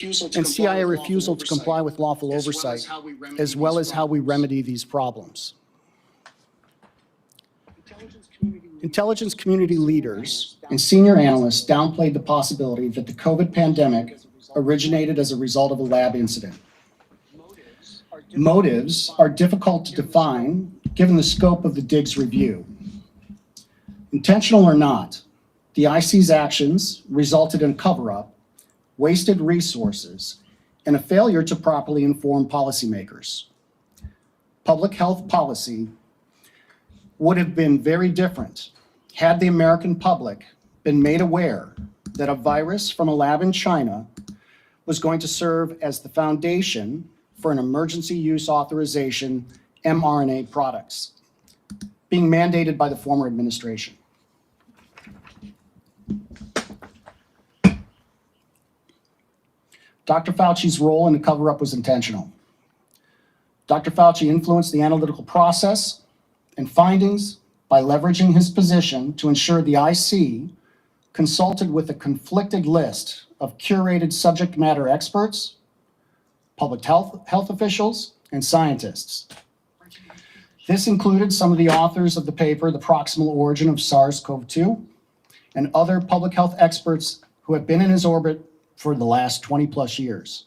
and CIA refusal to comply with lawful oversight, as well as how we remedy these problems. Intelligence community leaders and senior analysts downplayed the possibility that the COVID pandemic originated as a result of a lab incident. Motives are difficult to define given the scope of the DIG's review. Intentional or not, the IC's actions resulted in cover-up, wasted resources, and a failure to properly inform policymakers. Public health policy would have been very different had the American public been made aware that a virus from a lab in China was going to serve as the foundation for an emergency use authorization mRNA products being mandated by the former administration. Dr. Fauci's role in the cover-up was intentional. Dr. Fauci influenced the analytical process and findings by leveraging his position to ensure the IC consulted with a conflicted list of curated subject matter experts, public health officials, and scientists. This included some of the authors of the paper, The Proximal Origin of SARS-CoV-2, and other public health experts who have been in his orbit for the last 20+ years.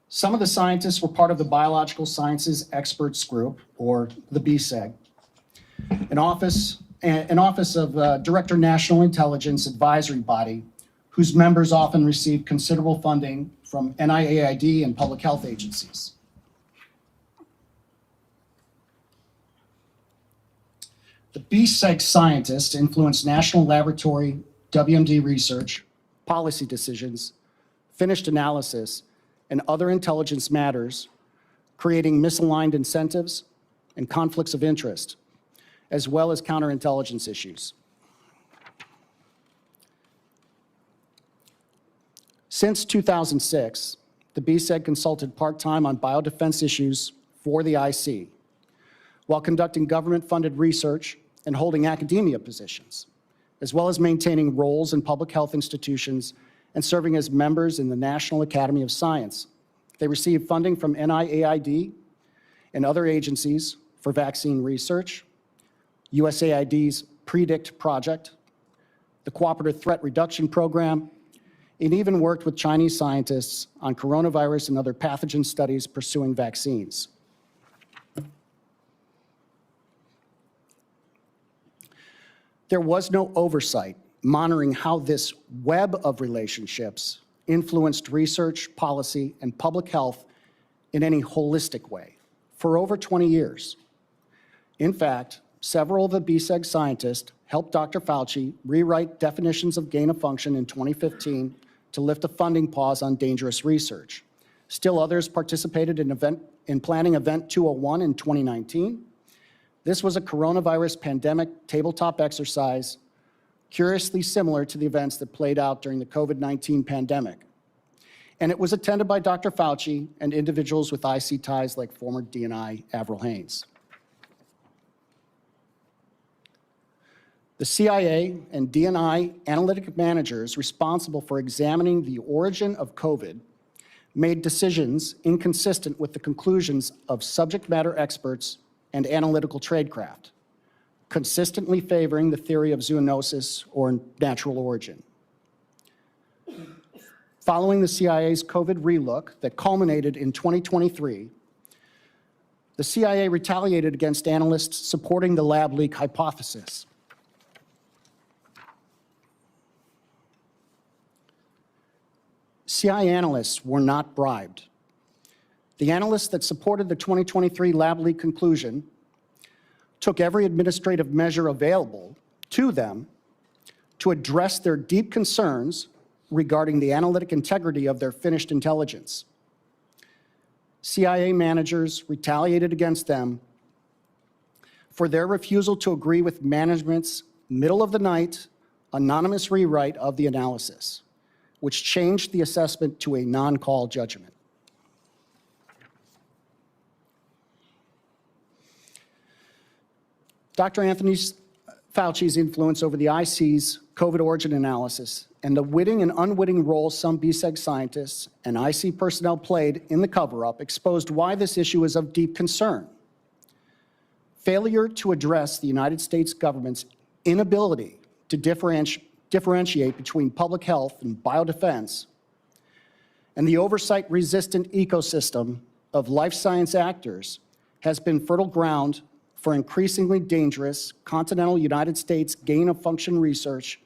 Some of the scientists were part of the Biological Sciences Experts Group, or the BSEG, an office of Director National Intelligence Advisory Body, whose members often receive considerable funding from NIAID and public health agencies. The BSEG scientists influenced national laboratory WMD research, policy decisions, finished analysis, and other intelligence matters, creating misaligned incentives and conflicts of interest, as well as counterintelligence issues. Since 2006, the BSEG consulted part-time on biodefense issues for the IC, while conducting government-funded research and holding academia positions, as well as maintaining roles in public health institutions and serving as members in the National Academy of Science. They received funding from NIAID and other agencies for vaccine research, USAID's PREDICT project, the Cooperative Threat Reduction Program, and even worked with Chinese scientists on coronavirus and other pathogen studies pursuing vaccines. There was no oversight monitoring how this web of relationships influenced research, policy, and public health in any holistic way for over 20 years. In fact, several of the BSEG scientists helped Dr. Fauci rewrite definitions of gain of function in 2015 to lift a funding pause on dangerous research. Still others participated in planning Event 201 in 2019. This was a coronavirus pandemic tabletop exercise curiously similar to the events that played out during the COVID-19 pandemic. And it was attended by Dr. Fauci and individuals with IC ties like former DNI Avril Haines. The CIA and DNI analytic managers responsible for examining the origin of COVID made decisions inconsistent with the conclusions of subject matter experts and analytical tradecraft, consistently favoring the theory of zoonosis or natural origin. Following the CIA's COVID relook that culminated in 2023, the CIA retaliated against analysts supporting the lab leak hypothesis. CIA analysts were not bribed. The analysts that supported the 2023 lab leak conclusion took every administrative measure available to them to address their deep concerns regarding the analytic integrity of their finished intelligence. CIA managers retaliated against them for their refusal to agree with management's middle-of-the-night anonymous rewrite of the analysis, which changed the assessment to a non-call judgment. Dr. Anthony Fauci's influence over the IC's COVID origin analysis and the witting and unwitting role some BSEG scientists and IC personnel played in the cover-up exposed why this issue is of deep concern. Failure to address the United States government's inability to differentiate between public health and biodefense, and the oversight-resistant ecosystem of life science actors has been fertile ground for increasingly dangerous continental United States gain-of-function research,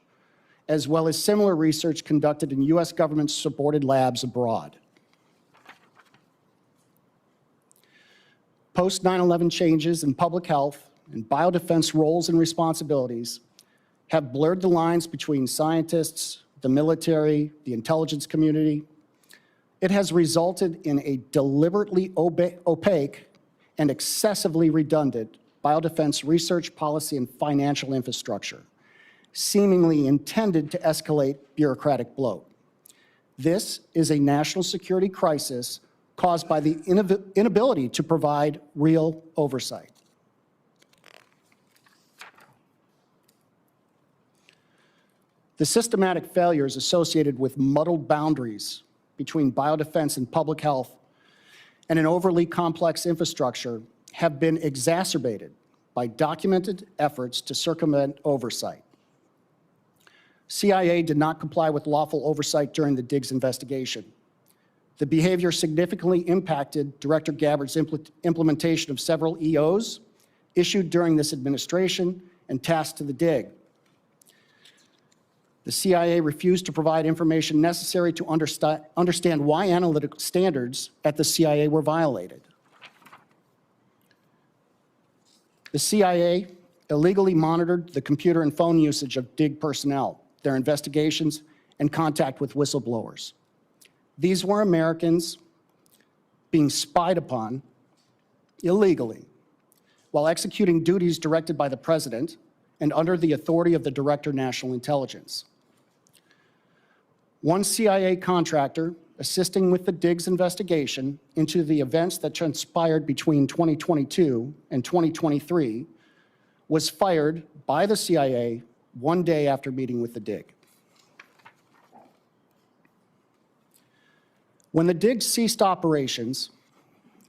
as well as similar research conducted in U.S. government-supported labs abroad. Post-9/11 changes in public health and biodefense roles and responsibilities have blurred the lines between scientists, the military, the intelligence community. It has resulted in a deliberately opaque and excessively redundant biodefense research policy and financial infrastructure, seemingly intended to escalate bureaucratic bloat. This is a national security crisis caused by the inability to provide real oversight. The systematic failures associated with muddled boundaries between biodefense and public health and an overly complex infrastructure have been exacerbated by documented efforts to circumvent oversight. CIA did not comply with lawful oversight during the Diggs investigation. The behavior significantly impacted Director Gabbard's implementation of several EOs issued during this administration and tasked to the DIG. The CIA refused to provide information necessary to understand why analytical standards at the CIA were violated. The CIA illegally monitored the computer and phone usage of DIG personnel, their investigations, and contact with whistleblowers. These were Americans being spied upon illegally while executing duties directed by the President and under the authority of the Director of National Intelligence. One CIA contractor assisting with the Diggs investigation into the events that transpired between 2022 and 2023 was fired by the CIA one day after meeting with the DIG. When the DIG ceased operations,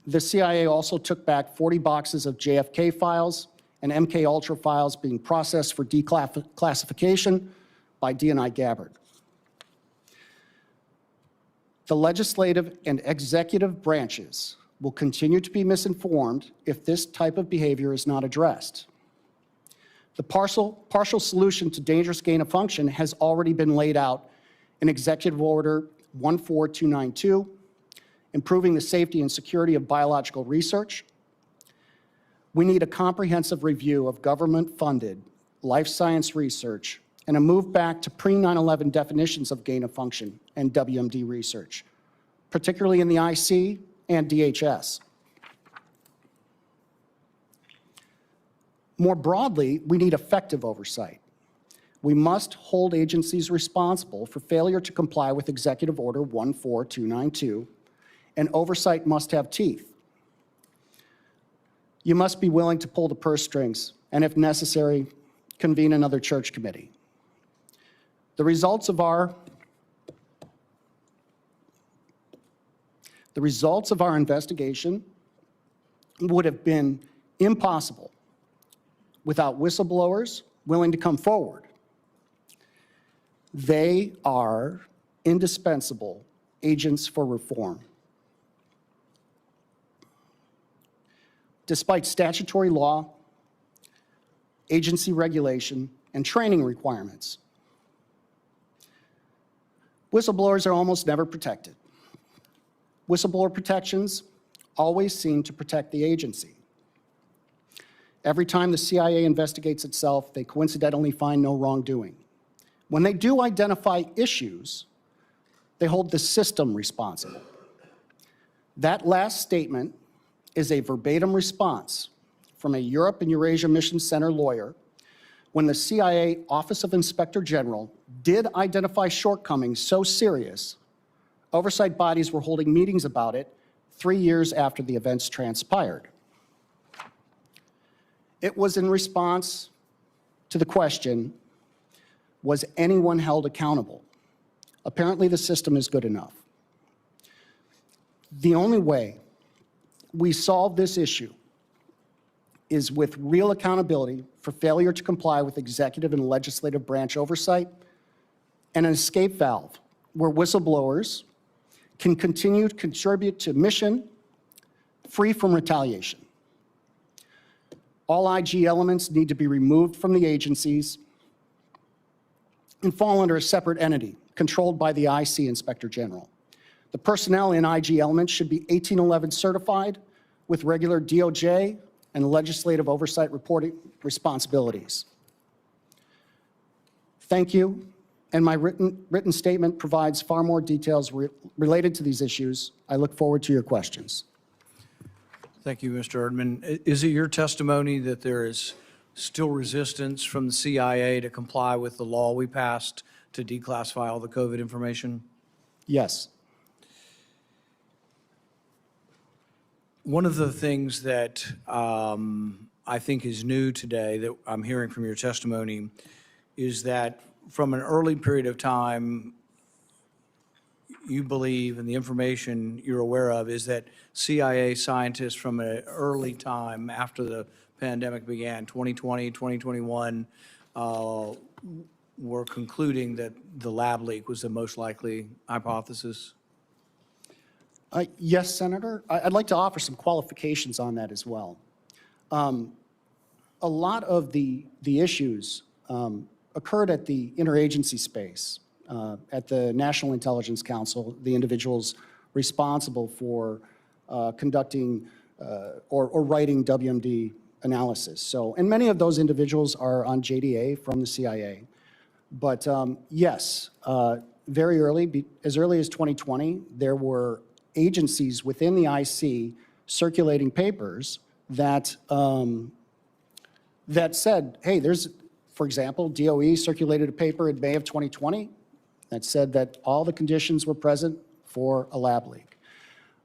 the CIA also took back 40 boxes of JFK files and MK Ultra files being processed for declassification by DNI Gabbard. The legislative and executive branches will continue to be misinformed if this type of behavior is not addressed. The partial solution to dangerous gain of function has already been laid out in Executive Order 14292, improving the safety and security of biological research. We need a comprehensive review of government-funded life science research and a move back to pre-9/11 definitions of gain of function and WMD research, particularly in the IC and DHS. More broadly, we need effective oversight. We must hold agencies responsible for failure to comply with Executive Order 14292, and oversight must have teeth. You must be willing to pull the purse strings, and if necessary, convene another church committee. The results of our investigation would have been impossible without whistleblowers willing to come forward. They are indispensable agents for reform. Despite statutory law, agency regulation, and training requirements, whistleblowers are almost never protected. Whistleblower protections always seem to protect the agency. Every time the CIA investigates itself, they coincidentally find no wrongdoing. When they do identify issues, they hold the system responsible. That last statement is a verbatim response from a Europe and Eurasia Mission Center lawyer when the CIA Office of Inspector General did identify shortcomings so serious, oversight bodies were holding meetings about it 3 years after the events transpired. It was in response to the question, was anyone held accountable? Apparently, the system is good enough. The only way we solve this issue is with real accountability for failure to comply with executive and legislative branch oversight and an escape valve where whistleblowers can continue to contribute to mission free from retaliation. All IG elements need to be removed from the agencies and fall under a separate entity controlled by the IC Inspector General. The personnel in IG elements should be 1811 certified with regular DOJ and legislative oversight reporting responsibilities. Thank you, and my written statement provides far more details related to these issues. I look forward to your questions. Thank you, Mr. Erdman. Is it your testimony that there is still resistance from the CIA to comply with the law we passed to declassify all the COVID information? Yes. One of the things that I think is new today that I'm hearing from your testimony is that from an early period of time, you believe, and the information you're aware of, is that CIA scientists from an early time after the pandemic began, 2020, 2021, were concluding that the lab leak was the most likely hypothesis? Yes, Senator. I'd like to offer some qualifications on that as well. A lot of the issues occurred at the interagency space, at the National Intelligence Council, the individuals responsible for conducting or writing WMD analysis. So, and many of those individuals are on JDA from the CIA. But yes, very early, as early as 2020, there were agencies within the IC circulating papers that that said, hey, there's, for example, DOE circulated a paper in May of 2020 that said that all the conditions were present for a lab leak.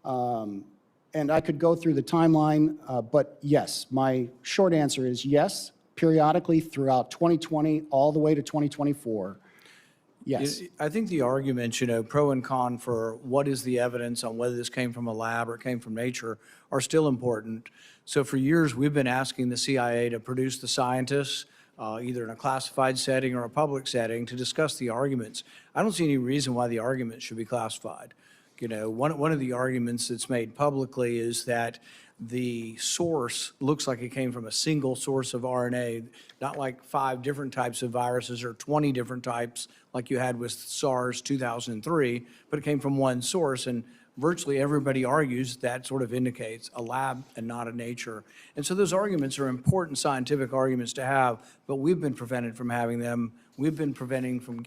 And I could go through the timeline, but yes, my short answer is yes, periodically throughout 2020 all the way to 2024. Yes. I think the arguments, pro and con for what is the evidence on whether this came from a lab or came from nature are still important. So for years, we've been asking the CIA to produce the scientists, either in a classified setting or a public setting, to discuss the arguments. I don't see any reason why the arguments should be classified. One of the arguments that's made publicly is that the source looks like it came from a single source of RNA, not like 5 different types of viruses or 20 different types like you had with SARS 2003, but it came from one source. And virtually everybody argues that sort of indicates a lab and not a nature. And so those arguments are important scientific arguments to have, but we've been prevented from having them. We've been preventing from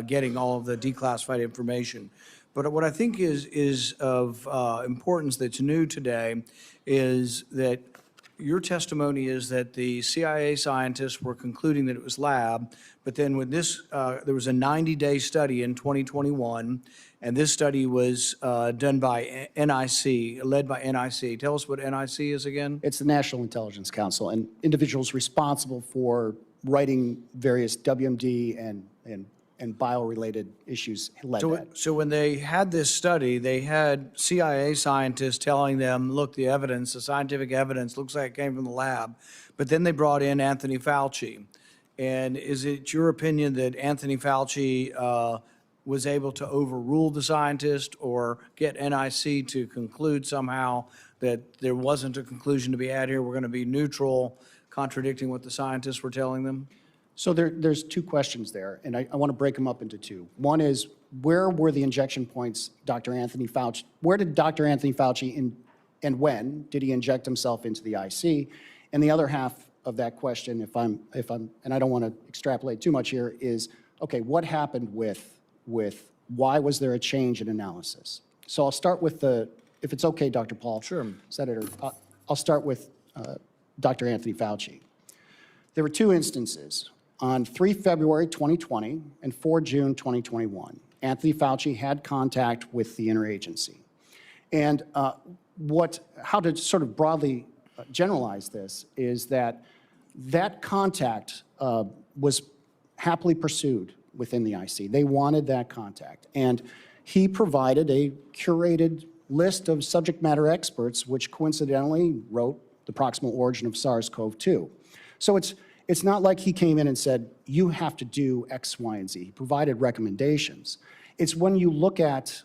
getting all of the declassified information. But what I think is of importance that's new today is that your testimony is that the CIA scientists were concluding that it was lab, but then with this, there was a 90-day study in 2021, and this study was done by NIC, led by NIC. Tell us what NIC is again. It's the National Intelligence Council, and individuals responsible for writing various WMD and bio-related issues led that. So when they had this study, they had CIA scientists telling them, look, the evidence, the scientific evidence looks like it came from the lab, but then they brought in Anthony Fauci. And is it your opinion that Anthony Fauci was able to overrule the scientist or get NIC to conclude somehow that there wasn't a conclusion to be had here, we're going to be neutral, contradicting what the scientists were telling them? So there's 2 questions there, and I want to break them up into 2. One is, where were the injection points, Dr. Anthony Fauci? Where did Dr. Anthony Fauci and when did he inject himself into the IC? And the other half of that question, if I'm, and I don't want to extrapolate too much here, is, okay, what happened with why was there a change in analysis? So I'll start with if it's okay, Dr. Paul. Sure. Senator, I'll start with Dr. Anthony Fauci. There were 2 instances. On 3 February 2020 and 4 June 2021, Anthony Fauci had contact with the interagency. And how to sort of broadly generalize this is that contact was happily pursued. within the IC. They wanted that contact. And he provided a curated list of subject matter experts, which coincidentally wrote the proximal origin of SARS-CoV-2. So it's not like he came in and said, you have to do X, Y, and Z. He provided recommendations. It's when you look at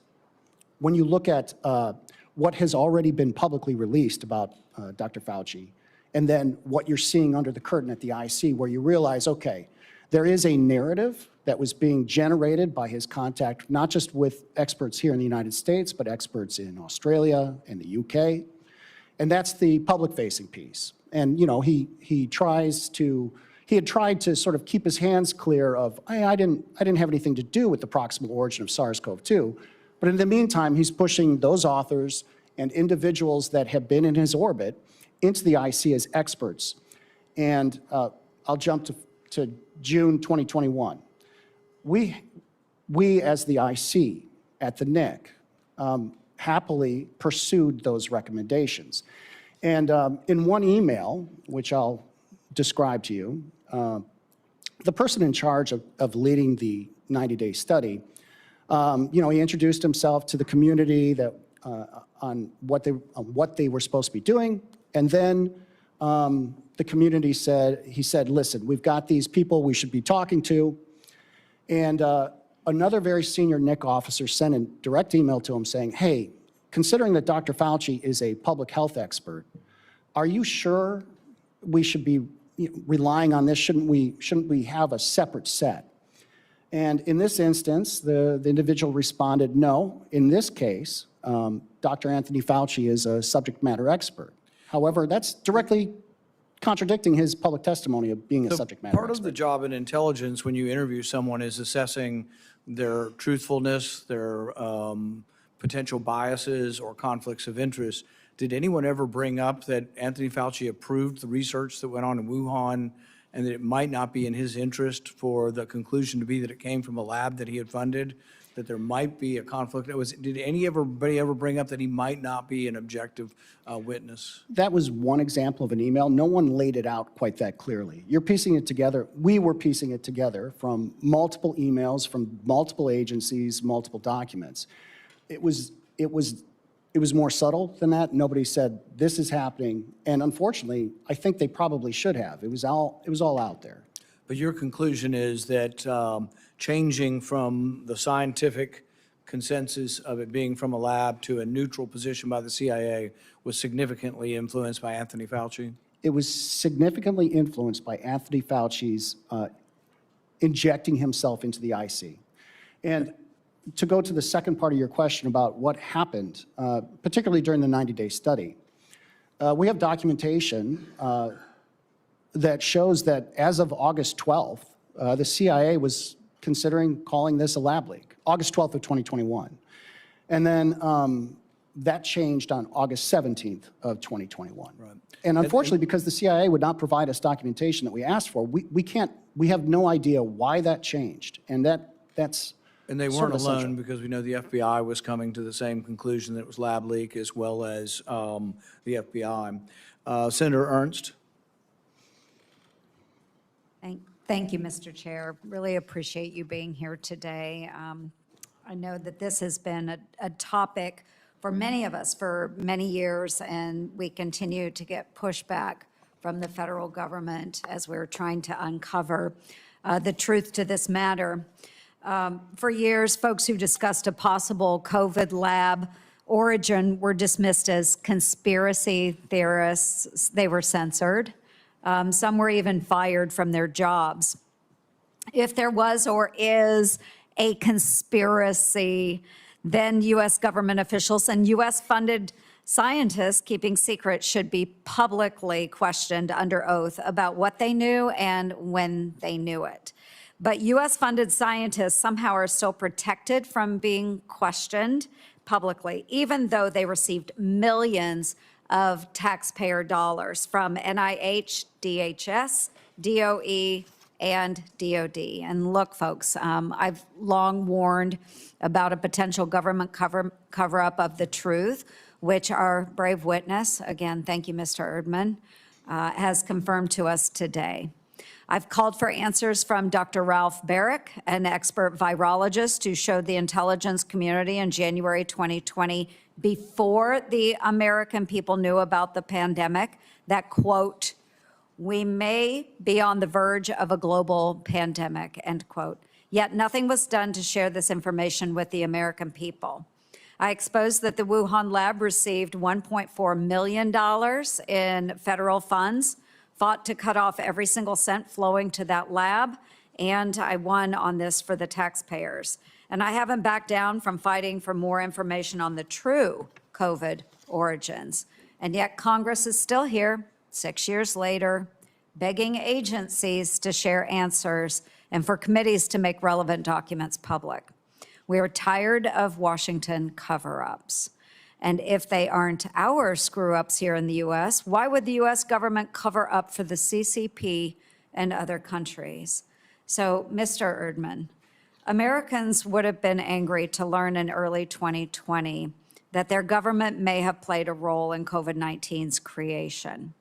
what has already been publicly released about Dr. Fauci, and then what you're seeing under the curtain at the IC, where you realize, okay, there is a narrative that was being generated by his contact, not just with experts here in the United States, but experts in Australia and the UK. And that's the public-facing piece. And, you know, he had tried to sort of keep his hands clear of, I didn't have anything to do with the proximal origin of SARS-CoV-2. But in the meantime, he's pushing those authors and individuals that have been in his orbit into the IC as experts. And I'll jump to June 2021. We as the IC at the NIC happily pursued those recommendations. And in one email, which I'll describe to you, the person in charge of leading the 90-day study, you know, he introduced himself to the community that, on what they were supposed to be doing. And then the community he said, listen, we've got these people we should be talking to. And another very senior NIC officer sent a direct email to him saying, hey, considering that Dr. Fauci is a public health expert, are you sure we should be relying on this? Shouldn't we have a separate set? And in this instance, the individual responded, no, in this case, Dr. Anthony Fauci is a subject matter expert. However, that's directly contradicting his public testimony of being a subject matter expert. Part of the job in intelligence when you interview someone is assessing their truthfulness, their potential biases or conflicts of interest. Did anyone ever bring up that Anthony Fauci approved the research that went on in Wuhan and that it might not be in his interest for the conclusion to be that it came from a lab that he had funded, that there might be a conflict? Did anybody ever bring up that he might not be an objective witness? That was one example of an email. No one laid it out quite that clearly. You're piecing it together. We were piecing it together from multiple emails, from multiple agencies, multiple documents. It was more subtle than that. Nobody said, this is happening. And unfortunately, I think they probably should have. It was all out there. But your conclusion is that changing from the scientific consensus of it being from a lab to a neutral position by the CIA was significantly influenced by Anthony Fauci? It was significantly influenced by Anthony Fauci's injecting himself into the IC. And to go to the second part of your question about what happened, particularly during the 90-day study, we have documentation that shows that as of August 12th, the CIA was considering calling this a lab leak, August 12th of 2021. And then that changed on August 17th of 2021. Right. And unfortunately, because the CIA would not provide us documentation that we asked for, we have no idea why that changed. And that's And they weren't alone, because we know the FBI was coming to the same conclusion that it was lab leak, as well as the FBI. Senator Ernst. Thank you, Mr. Chair. Really appreciate you being here today. I know that this has been a topic for many of us for many years, and we continue to get pushback from the federal government as we're trying to uncover the truth to this matter. For years, folks who discussed a possible COVID lab origin were dismissed as conspiracy theorists. They were censored. Some were even fired from their jobs. If there was or is a conspiracy, then U.S. government officials and U.S.-funded scientists keeping secret should be publicly questioned under oath about what they knew and when they knew it. But U.S.-funded scientists somehow are still protected from being questioned publicly, even though they received millions of taxpayer dollars from NIH, DHS, DOE, and DOD. And look, folks, I've long warned about a potential government cover-up of the truth, which our brave witness, again, thank you, Mr. Erdman, has confirmed to us today. I've called for answers from Dr. Ralph Barrick, an expert virologist who showed the intelligence community in January 2020, before the American people knew about the pandemic, that, quote, "We may be on the verge of a global pandemic," end quote. Yet nothing was done to share this information with the American people. I exposed that the Wuhan lab received $1.4 million in federal funds, fought to cut off every single cent flowing to that lab, and I won on this for the taxpayers. And I haven't backed down from fighting for more information on the true COVID origins. And yet Congress is still here, 6 years later, begging agencies to share answers and for committees to make relevant documents public. We are tired of Washington cover-ups. And if they aren't our screw-ups here in the U.S., why would the U.S. government cover up for the CCP and other countries? So, Mr. Erdman, Americans would have been angry to learn in early 2020 that their government may have played a role in COVID-19's creation.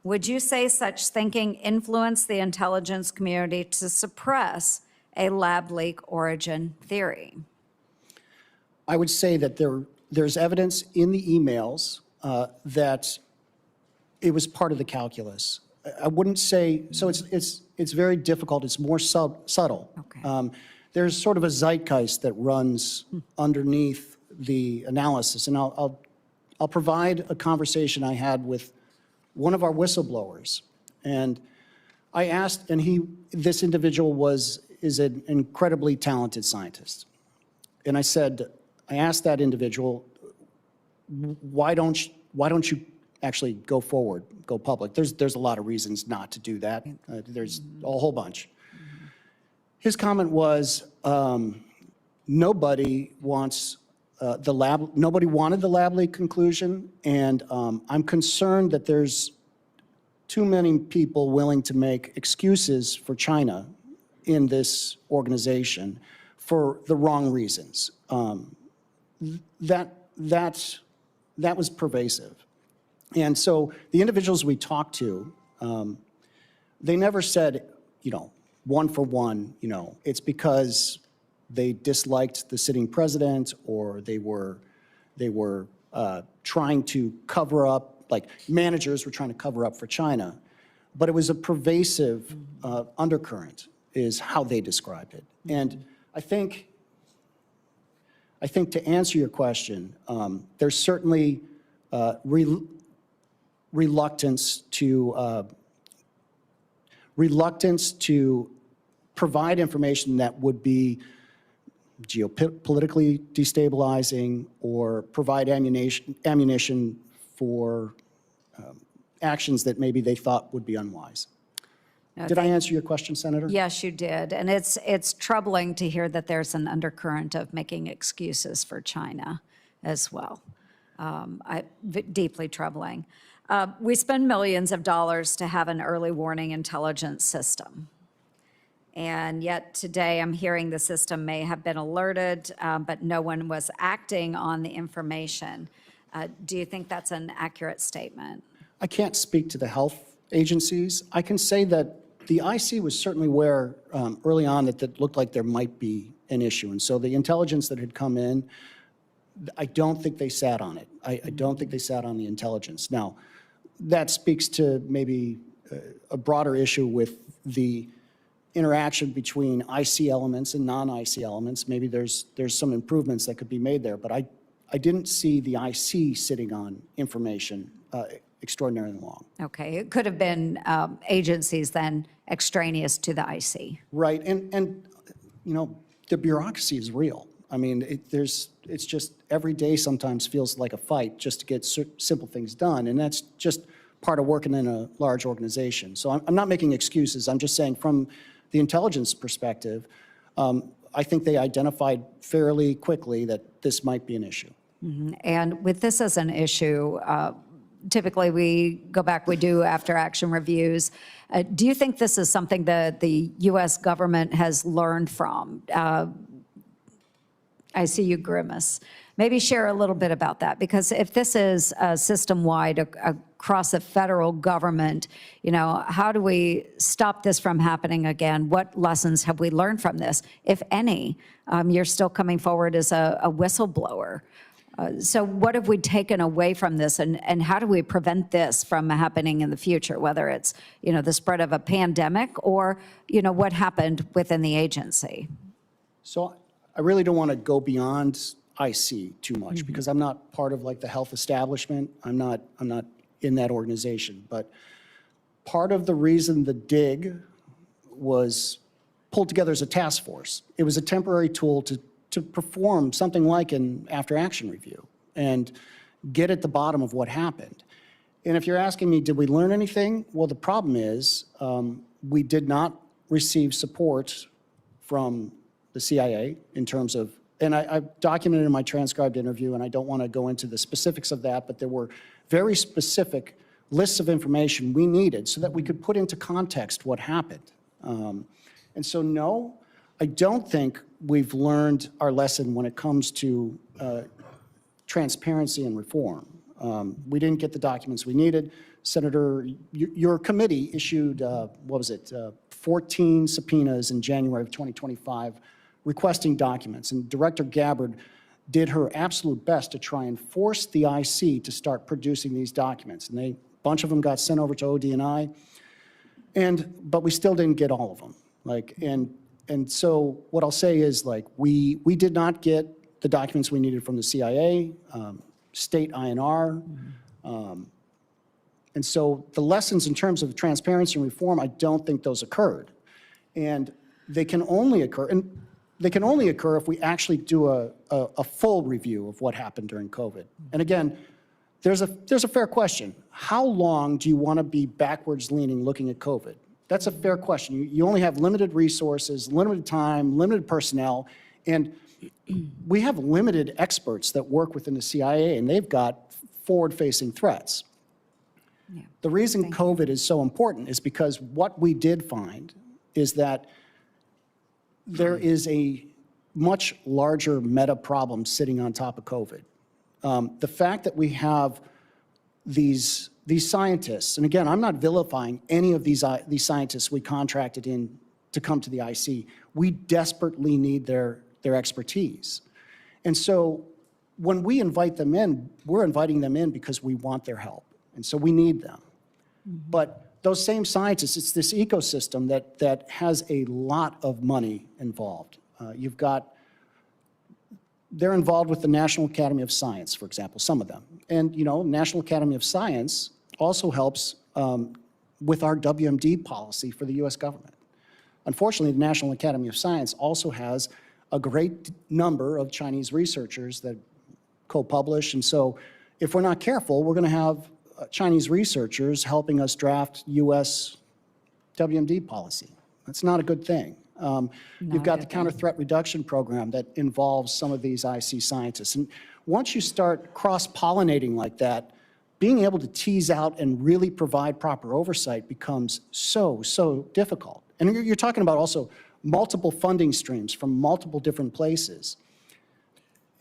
Would you say such thinking influenced the intelligence community to suppress a lab leak origin theory? I would say that there's evidence in the emails that it was part of the calculus. I wouldn't say, so it's very difficult, it's more subtle. Okay. There's sort of a zeitgeist that runs underneath the analysis, and I'll provide a conversation I had with one of our whistleblowers, and I asked, and this individual is an incredibly talented scientist, and I asked that individual, why don't you actually go forward, go public? There's a lot of reasons not to do that. There's a whole bunch. His comment was, nobody wants nobody wanted the lab leak conclusion, and I'm concerned that there's too many people willing to make excuses for China in this organization for the wrong reasons. That was pervasive. And so the individuals we talked to, they never said, one for one, it's because they disliked the sitting president or they were trying to cover up, like managers were trying to cover up for China. But it was a pervasive undercurrent is how they described it. And I think to answer your question, there's certainly reluctance to provide information that would be geopolitically destabilizing or provide ammunition for actions that maybe they thought would be unwise. Did I answer your question, Senator? Yes, you did. And it's troubling to hear that there's an undercurrent of making excuses for China as well. Deeply troubling. We spend millions of dollars to have an early warning intelligence system. And yet today I'm hearing the system may have been alerted, but no one was acting on the information. Do you think that's an accurate statement? I can't speak to the health agencies. I can say that the IC was certainly aware early on that it looked like there might be an issue. And so the intelligence that had come in, I don't think they sat on it. I don't think they sat on the intelligence. Now, that speaks to maybe a broader issue with the interaction between IC elements and non-IC elements. Maybe there's some improvements that could be made there, but I didn't see the IC sitting on information extraordinarily long. Okay, it could have been agencies then extraneous to the IC. Right, and the bureaucracy is real. I mean, it's just every day sometimes feels like a fight just to get simple things done, and that's just part of working in a large organization. So I'm not making excuses. I'm just saying from the intelligence perspective, I think they identified fairly quickly that this might be an issue. Mm-hmm. And with this as an issue, typically we go back, we do after action reviews. Do you think this is something that the U.S. government has learned from? I see you grimace. Maybe share a little bit about that, because if this is system-wide across the federal government, how do we stop this from happening again? What lessons have we learned from this, if any? You're still coming forward as a whistleblower. So what have we taken away from this, and how do we prevent this from happening in the future, whether it's, the spread of a pandemic or, what happened within the agency? So I really don't want to go beyond IC too much because I'm not part of like the health establishment. I'm not in that organization. But part of the reason the DIG was pulled together as a task force, it was a temporary tool to perform something like an after-action review and get at the bottom of what happened. And if you're asking me, did we learn anything? Well, the problem is we did not receive support from the CIA in terms of, and I've documented in my transcribed interview, and I don't want to go into the specifics of that, but there were very specific lists of information we needed so that we could put into context what happened. And so, no, I don't think we've learned our lesson when it comes to transparency and reform. We didn't get the documents we needed. Senator, your committee issued, 14 subpoenas in January of 2025 requesting documents. And Director Gabbard did her absolute best to try and force the IC to start producing these documents. And a bunch of them got sent over to ODNI, but we still didn't get all of them. And so what I'll say is, we did not get the documents we needed from the CIA, state INR. And so the lessons in terms of transparency and reform, I don't think those occurred. And they can only occur, if we actually do a full review of what happened during COVID. And again, there's a fair question. How long do you want to be backwards leaning looking at COVID? That's a fair question. You only have limited resources, limited time, limited personnel, and we have limited experts that work within the CIA, and they've got forward-facing threats. Yeah. The reason COVID is so important is because what we did find is that there is a much larger meta problem sitting on top of COVID. The fact that we have these scientists, and again, I'm not vilifying any of these scientists we contracted in to come to the IC. We desperately need their expertise. And so when we invite them in, we're inviting them in because we want their help. And so we need them. But those same scientists, it's this ecosystem that has a lot of money involved. They're involved with the National Academy of Science, for example, some of them. And, National Academy of Science also helps with our WMD policy for the US government. Unfortunately, the National Academy of Science also has a great number of Chinese researchers that co-publish. And so if we're not careful, we're going to have Chinese researchers helping us draft US WMD policy. That's not a good thing. You've got the Counter Threat Reduction Program that involves some of these IC scientists. And once you start cross-pollinating like that, being able to tease out and really provide proper oversight becomes so difficult. And you're talking about also multiple funding streams from multiple different places.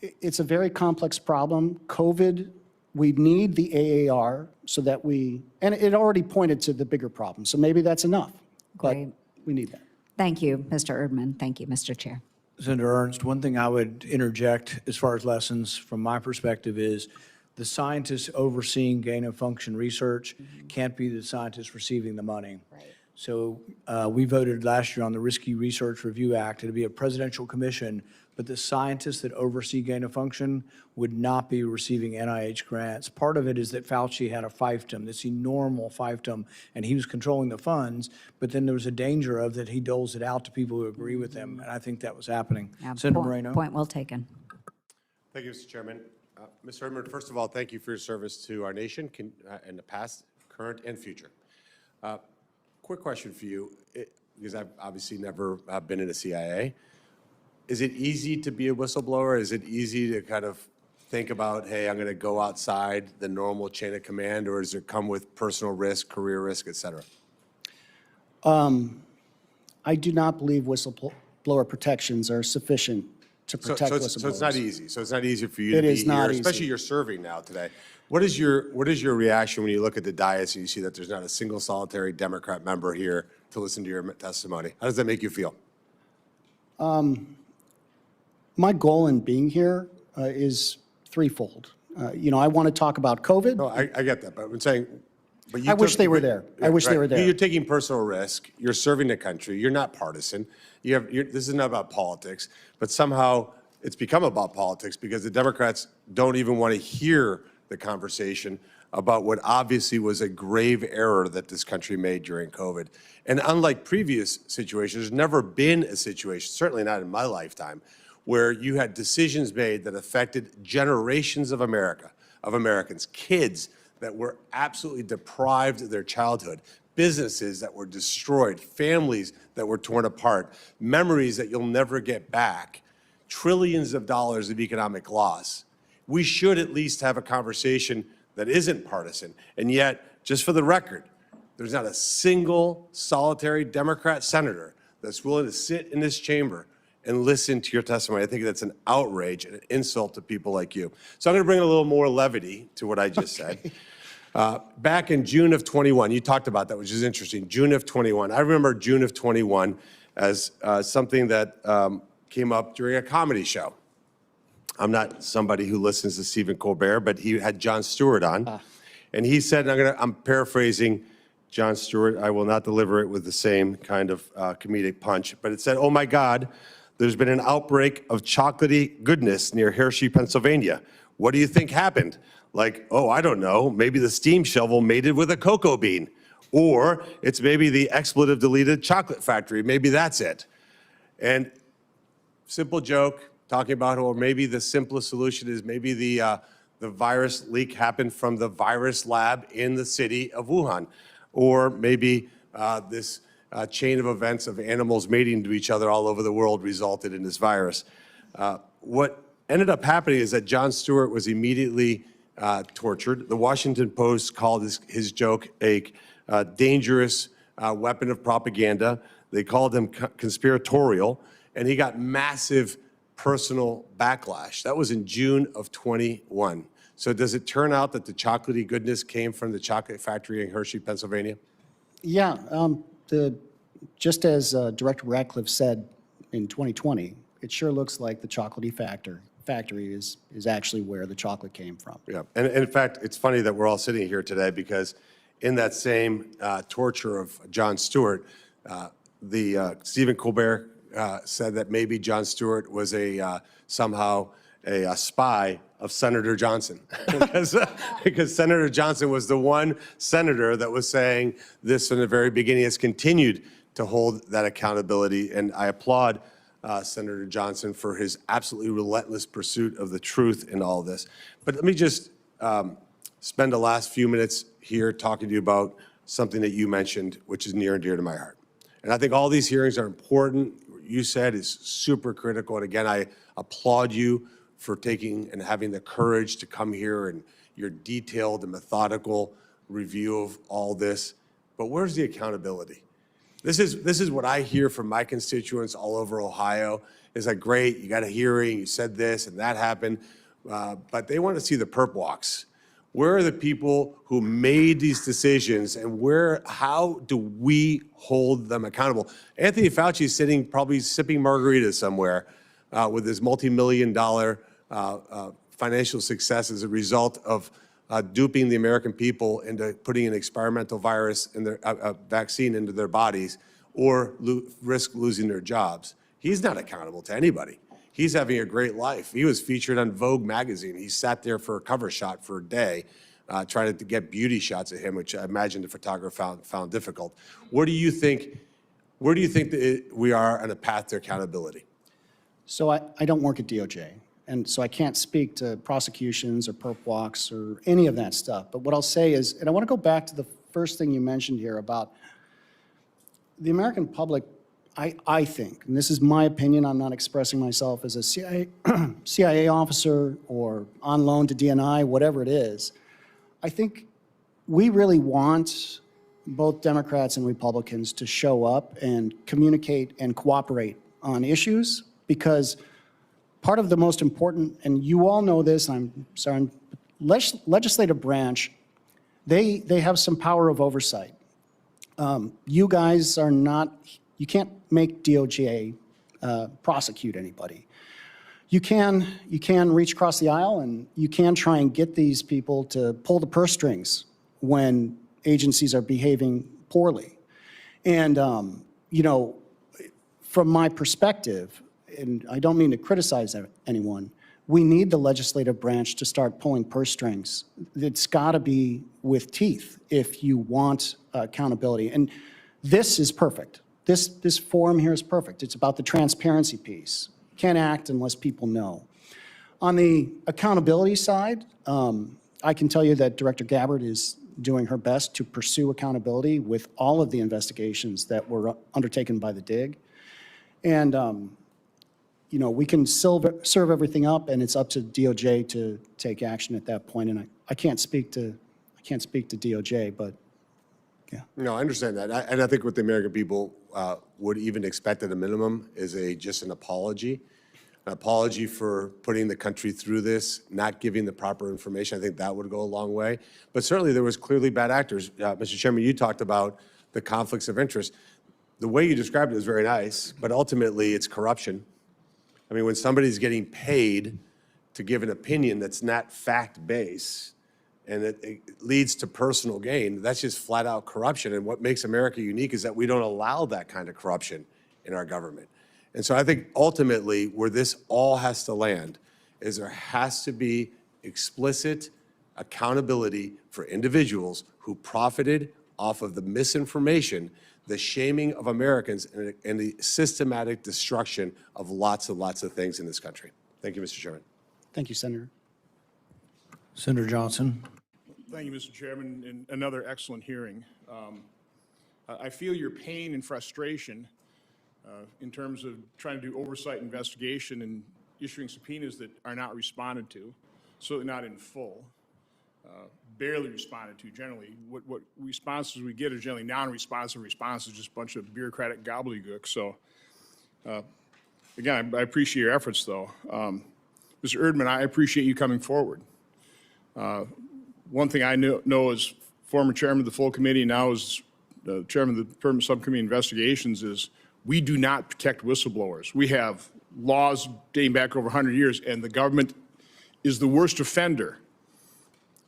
It's a very complex problem. COVID, we need the AAR so that and it already pointed to the bigger problem. So maybe that's enough, but Great. we need that. Thank you, Mr. Erdman. Thank you, Mr. Chair. Senator Ernst, one thing I would interject as far as lessons from my perspective is the scientists overseeing gain-of-function research can't be the scientists receiving the money. Right. So we voted last year on the Risky Research Review Act. It'd be a presidential commission, but the scientists that oversee gain-of-function would not be receiving NIH grants. Part of it is that Fauci had a fiefdom, this enormous fiefdom, and he was controlling the funds, but then there was a danger of that he doles it out to people who agree with him, and I think that was happening. Yeah, Senator Moreno. Point well taken. Thank you, Mr. Chairman. Mr. Erdman, first of all, thank you for your service to our nation in the past, current, and future. Quick question for you, because I've obviously never been in the CIA. Is it easy to be a whistleblower? Is it easy to kind of think about, hey, I'm going to go outside the normal chain of command, or does it come with personal risk, career risk, et cetera? I do not believe whistleblower protections are sufficient to protect whistleblowers. So it's not easy. So it's not easy for you to It be is not here, easy. especially you're serving now today. What is your reaction when you look at the dais and you see that there's not a single solitary Democrat member here to listen to your testimony? How does that make you feel? My goal in being here is threefold. I want to talk about COVID. No, I get that, but I'm saying, but you I wish took- they were there. I wish they were there. You're taking personal risk. You're serving the country. You're not partisan. This is not about politics, but somehow it's become about politics because the Democrats don't even want to hear the conversation about what obviously was a grave error that this country made during COVID. And unlike previous situations, there's never been a situation, certainly not in my lifetime, where you had decisions made that affected generations of Americans, kids that were absolutely deprived of their childhood, businesses that were destroyed, families that were torn apart, memories that you'll never get back, trillions of dollars of economic loss. We should at least have a conversation that isn't partisan. And yet, just for the record, there's not a single solitary Democrat senator that's willing to sit in this chamber and listen to your testimony. I think that's an outrage and an insult to people like you. So I'm going to bring a little more levity to what I just said. Back in June of 21, you talked about that, which is interesting. June of 21. I remember June of 21 as something that came up during a comedy show. I'm not somebody who listens to Stephen Colbert, but he had Jon Stewart on. And he said, I'm paraphrasing Jon Stewart, I will not deliver it with the same kind of comedic punch, but it said, "Oh my God, there's been an outbreak of chocolatey goodness near Hershey, Pennsylvania. What do you think happened? Like, oh, I don't know, maybe the steam shovel mated with a cocoa bean. Or it's maybe the expletive-deleted chocolate factory. Maybe that's it." And simple joke, talking about, or maybe the simplest solution is maybe the virus leak happened from the virus lab in the city of Wuhan. Or maybe this chain of events of animals mating to each other all over the world resulted in this virus. What ended up happening is that Jon Stewart was immediately tortured. The Washington Post called his joke a dangerous weapon of propaganda. They called him conspiratorial, and he got massive personal backlash. That was in June of 21. So does it turn out that the chocolatey goodness came from the chocolate factory in Hershey, Pennsylvania? Yeah, just as Director Ratcliffe said in 2020, it sure looks like the chocolatey factory is actually where the chocolate came from. Yeah, and in fact, it's funny that we're all sitting here today because in that same torture of Jon Stewart, Stephen Colbert said that maybe Jon Stewart was somehow a spy of Senator Johnson, because Senator Johnson was the one senator that was saying this from the very beginning. Has continued to hold that accountability, and I applaud Senator Johnson for his absolutely relentless pursuit of the truth in all this. But let me just spend the last few minutes here talking to you about something that you mentioned, which is near and dear to my heart. And I think all these hearings are important. What you said is super critical. And again, I applaud you for taking and having the courage to come here and your detailed and methodical review of all this. But where's the accountability? This is what I hear from my constituents all over Ohio. Is like, great, you got a hearing, you said this and that happened, but they want to see the perp walks. Where are the people who made these decisions, and how do we hold them accountable? Anthony Fauci is sitting, probably sipping margaritas somewhere with his multi-million-dollar financial success as a result of duping the American people into putting an experimental virus in their vaccine into their bodies, or risk losing their jobs. He's not accountable to anybody. He's having a great life. He was featured on Vogue magazine. He sat there for a cover shot for a day, trying to get beauty shots of him, which I imagine the photographer found difficult. Where do you think that we are on a path to accountability? So I don't work at DOJ, and so I can't speak to prosecutions or perp walks or any of that stuff. But what I'll say is, and I want to go back to the first thing you mentioned here about the American public. I think, and this is my opinion, I'm not expressing myself as a CIA officer or on loan to DNI, whatever it is. I think we really want both Democrats and Republicans to show up and communicate and cooperate on issues, because part of the most important, and you all know this, I'm sorry, legislative branch, they have some power of oversight. You guys are not, you can't make DOJ prosecute anybody. You can reach across the aisle and you can try and get these people to pull the purse strings when agencies are behaving poorly. And, you know, from my perspective, and I don't mean to criticize anyone, we need the legislative branch to start pulling purse strings. It's got to be with teeth if you want accountability. And this is perfect. This forum here is perfect. It's about the transparency piece. Can't act unless people know. On the accountability side, I can tell you that Director Gabbard is doing her best to pursue accountability with all of the investigations that were undertaken by the DIG. And, you know, we can serve everything up, and it's up to DOJ to take action at that point. And I can't speak to DOJ, but yeah. No, I understand that. And I think what the American people would even expect at a minimum is just an apology for putting the country through this, not giving the proper information. I think that would go a long way. But certainly there was clearly bad actors. Mr. Chairman, you talked about the conflicts of interest. The way you described it was very nice, but ultimately it's corruption. I mean, when somebody's getting paid to give an opinion that's not fact-based and it leads to personal gain, that's just flat out corruption. And what makes America unique is that we don't allow that kind of corruption in our government. And so I think ultimately where this all has to land is there has to be explicit accountability for individuals who profited off of the misinformation, the shaming of Americans, and the systematic destruction of lots and lots of things in this country. Thank you, Mr. Chairman. Thank you, Senator. Senator Johnson. Thank you, Mr. Chairman, and another excellent hearing. I feel your pain and frustration in terms of trying to do oversight investigation and issuing subpoenas that are not responded to, certainly not in full, barely responded to generally. What responses we get are generally non-responsive responses, just a bunch of bureaucratic gobbledygook. So, again, I appreciate your efforts, though. Mr. Erdman, I appreciate you coming forward. One thing I know as former chairman of the full committee, now as chairman of the permanent subcommittee investigations, is we do not protect whistleblowers. We have laws dating back over 100 years, and the government is the worst offender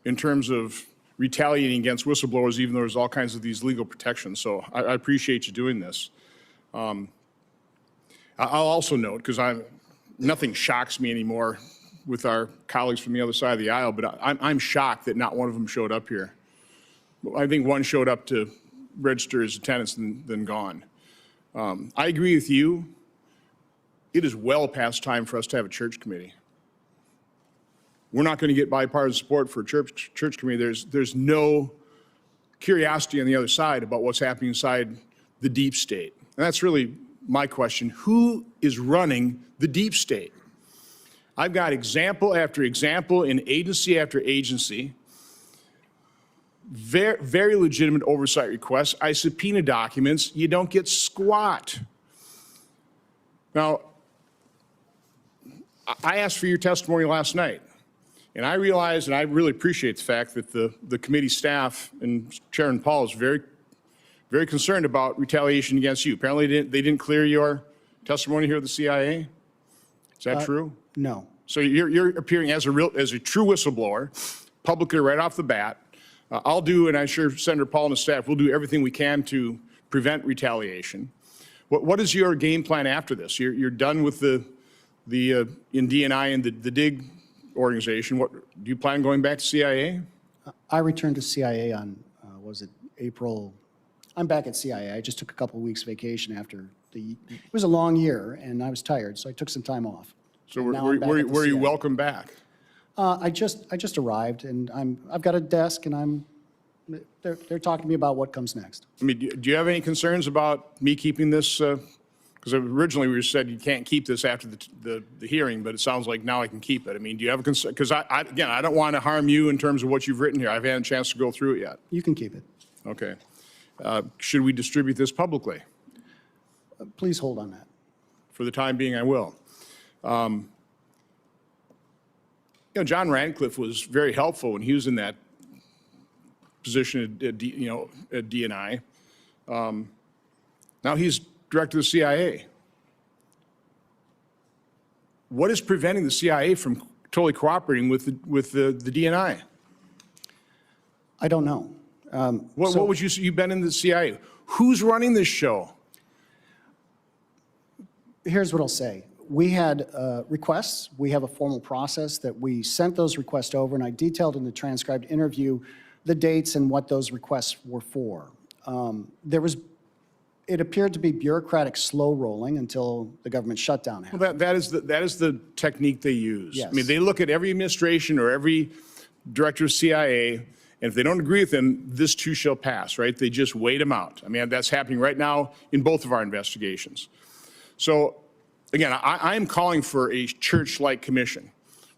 in terms of retaliating against whistleblowers, even though there's all kinds of these legal protections. So I appreciate you doing this. I'll also note, because nothing shocks me anymore with our colleagues from the other side of the aisle, but I'm shocked that not one of them showed up here. I think one showed up to register his attendance and then gone. I agree with you. It is well past time for us to have a church committee. We're not going to get bipartisan support for a church committee. There's no curiosity on the other side about what's happening inside the deep state. And that's really my question. Who is running the deep state? I've got example after example in agency after agency, very legitimate oversight requests. I subpoena documents. You don't get squat. Now, I asked for your testimony last night, and I realized, and I really appreciate the fact that the committee staff and Chairman Paul is very concerned about retaliation against you. Apparently, they didn't clear your testimony here at the CIA. Is that true? No. So you're appearing as a true whistleblower, publicly right off the bat. I'll do, and I'm sure Senator Paul and the staff will do everything we can to prevent retaliation. What is your game plan after this? You're done with the in DNI and the DIG organization. Do you plan going back to CIA? I returned to CIA on, was it April? I'm back at CIA. I just took a couple of weeks vacation after it was a long year and I was tired, so I took some time off. So were you welcome back? I just arrived and I've got a desk and they're talking to me about what comes next. I mean, do you have any concerns about me keeping this? Because originally we said you can't keep this after the hearing, but it sounds like now I can keep it. I mean, do you have a concern? Because again, I don't want to harm you in terms of what you've written here. I haven't had a chance to go through it yet. You can keep it. Okay. Should we distribute this publicly? Please hold on that. For the time being, I will. John Radcliffe was very helpful when he was in that position at DNI. Now he's director of the CIA. What is preventing the CIA from totally cooperating with the DNI? I don't know. What would you say? You've been in the CIA. Who's running this show? Here's what I'll say. We had requests. We have a formal process that we sent those requests over, and I detailed in the transcribed interview the dates and what those requests were for. It appeared to be bureaucratic slow rolling until the government shutdown happened. Well, that is the technique they use. Yes. I mean, they look at every administration or every director of CIA, and if they don't agree with them, this too shall pass, right? They just wait them out. I mean, that's happening right now in both of our investigations. So, again, I am calling for a church-like commission.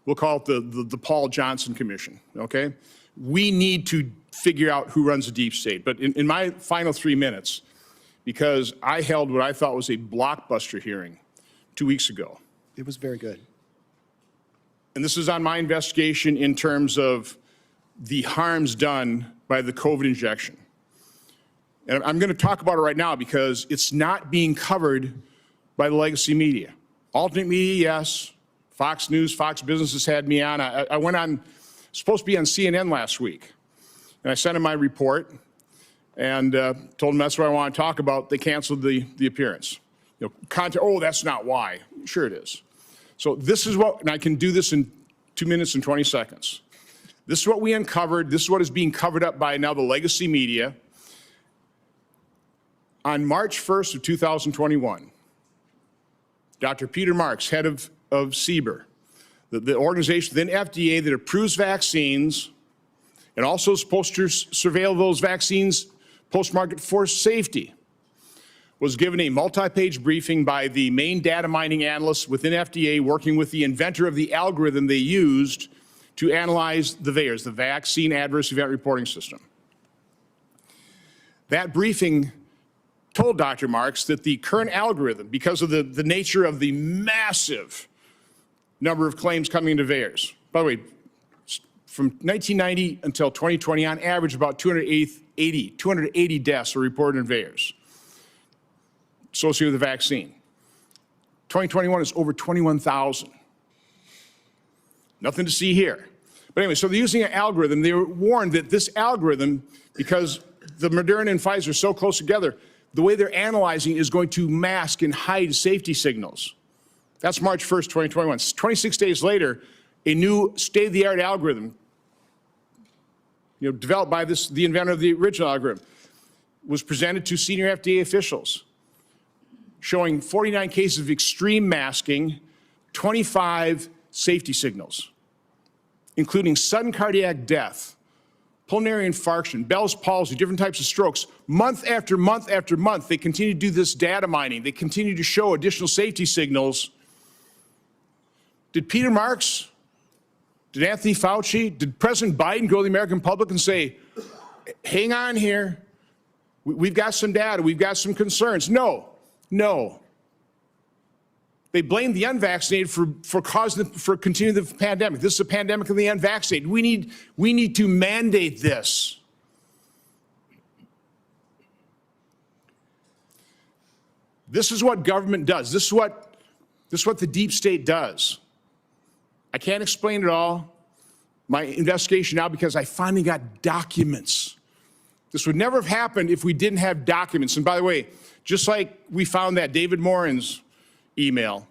We'll call it the Paul Johnson Commission, okay? We need to figure out who runs the deep state. But in my final 3 minutes, because I held what I thought was a blockbuster hearing 2 weeks ago. It was very good. And this is on my investigation in terms of the harms done by the COVID injection. And I'm going to talk about it right now because it's not being covered by the legacy media. Alternate media, yes. Fox News, Fox Business has had me on. I went on, supposed to be on CNN last week. And I sent in my report and told them that's what I want to talk about. They canceled the appearance. Oh, that's not why. Sure it is. So this is what, and I can do this in 2 minutes and 20 seconds. This is what we uncovered. This is what is being covered up by now the legacy media. On March 1st of 2021, Dr. Peter Marks, head of CBER, the organization within FDA that approves vaccines and also is supposed to surveil those vaccines post-market for safety, was given a multi-page briefing by the main data mining analysts within FDA working with the inventor of the algorithm they used to analyze the VAERS, the Vaccine Adverse Event Reporting System. That briefing told Dr. Marks that the current algorithm, because of the nature of the massive number of claims coming into VAERS, by the way, from 1990 until 2020, on average, about 280 deaths were reported in VAERS associated with the vaccine. 2021 is over 21,000. Nothing to see here. But anyway, so they're using an algorithm. They were warned that this algorithm, because the Moderna and Pfizer are so close together, the way they're analyzing is going to mask and hide safety signals. That's March 1st, 2021. 26 days later, a new state-of-the-art algorithm, developed by the inventor of the original algorithm, was presented to senior FDA officials, showing 49 cases of extreme masking, 25 safety signals, including sudden cardiac death, pulmonary infarction, Bell's palsy, different types of strokes. Month after month after month, they continue to do this data mining. They continue to show additional safety signals. Did Peter Marks, did Anthony Fauci, did President Biden go to the American public and say, hang on here, we've got some data, we've got some concerns? No, no. They blamed the unvaccinated for continuing the pandemic. This is a pandemic of the unvaccinated. We need to mandate this. This is what government does. This is what the deep state does. I can't explain it all. My investigation now, because I finally got documents. This would never have happened if we didn't have documents. And by the way, just like we found that David Morin's email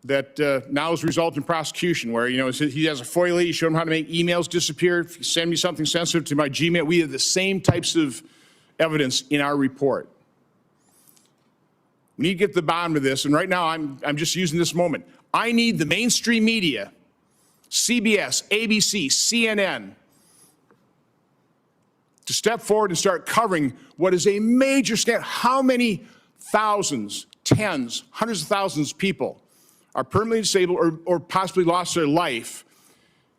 that now has resulted in prosecution, where he has a FOIA, you show him how to make emails disappear. If you send me something sensitive to my Gmail, we have the same types of evidence in our report. We need to get to the bottom of this, and right now I'm just using this moment. I need the mainstream media, CBS, ABC, CNN, to step forward and start covering what is a major scandal. How many thousands, tens, hundreds of thousands of people are permanently disabled or possibly lost their life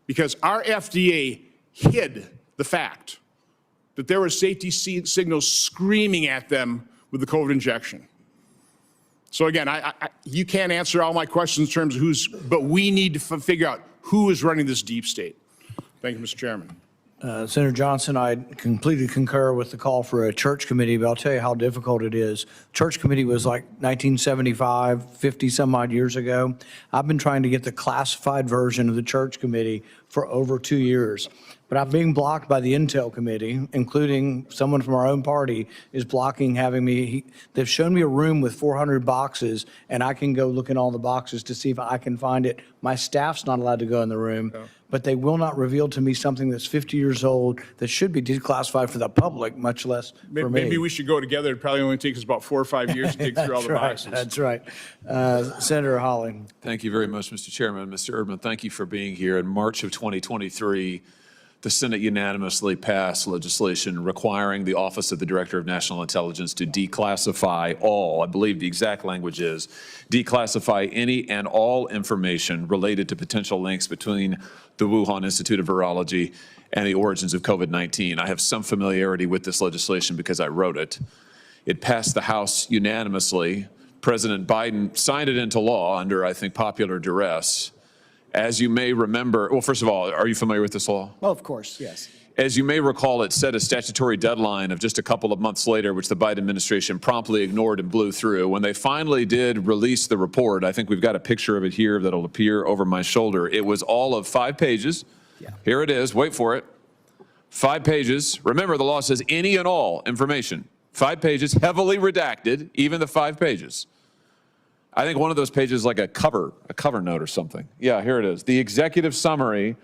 because our FDA hid the fact that there were safety signals screaming at them with the COVID injection. So again, you can't answer all my questions in terms of but we need to figure out who is running this deep state? Thank you, Mr. Chairman. Senator Johnson, I completely concur with the call for a church committee, but I'll tell you how difficult it is. Church committee was like 1975, 50 some odd years ago. I've been trying to get the classified version of the church committee for over 2 years. But I'm being blocked by the Intel committee, including someone from our own party is blocking having me. They've shown me a room with 400 boxes, and I can go look in all the boxes to see if I can find it. My staff's not allowed to go in the room, but they will not reveal to me something that's 50 years old that should be declassified for the public, much less for me. Maybe we should go together. It probably only takes us about 4 or 5 years to dig through all the boxes. That's right. Senator Holly. Thank you very much, Mr. Chairman. Mr. Erdman, thank you for being here. In March of 2023, the Senate unanimously passed legislation requiring the Office of the Director of National Intelligence to declassify all, I believe the exact language is, declassify any and all information related to potential links between the Wuhan Institute of Virology and the origins of COVID-19. I have some familiarity with this legislation because I wrote it. It passed the House unanimously. President Biden signed it into law under, I think, popular duress. As you may remember, well, first of all, are you familiar with this law? Well, of course, yes. As you may recall, it set a statutory deadline of just a couple of months later, which the Biden administration promptly ignored and blew through. When they finally did release the report, I think we've got a picture of it here that'll appear over my shoulder. It was all of 5 pages. Yeah. Here it is. Wait for it. 5 pages. Remember, the law says any and all information. 5 pages, heavily redacted, even the 5 pages. I think one of those pages is like a cover note or something. Yeah, here it is. The executive summary,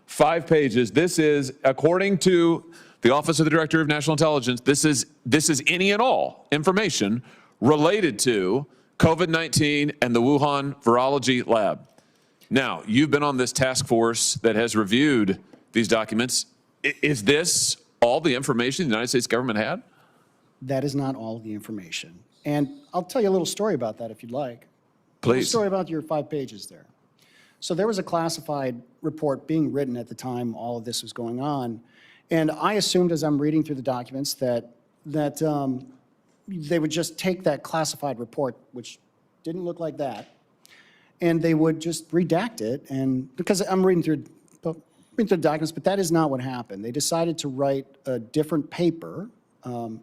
5 pages. This is, according to the Office of the Director of National Intelligence, this is any and all information related to COVID-19 and the Wuhan Virology Lab. Now, you've been on this task force that has reviewed these documents. Is this all the information the United States government had? That is not all the information. And I'll tell you a little story about that if you'd like. A little Please. story about your 5 pages there. So there was a classified report being written at the time all of this was going on. And I assumed as I'm reading through the documents that they would just take that classified report, which didn't look like that, and they would just redact it. And because I'm reading through the documents, but that is not what happened. They decided to write a different paper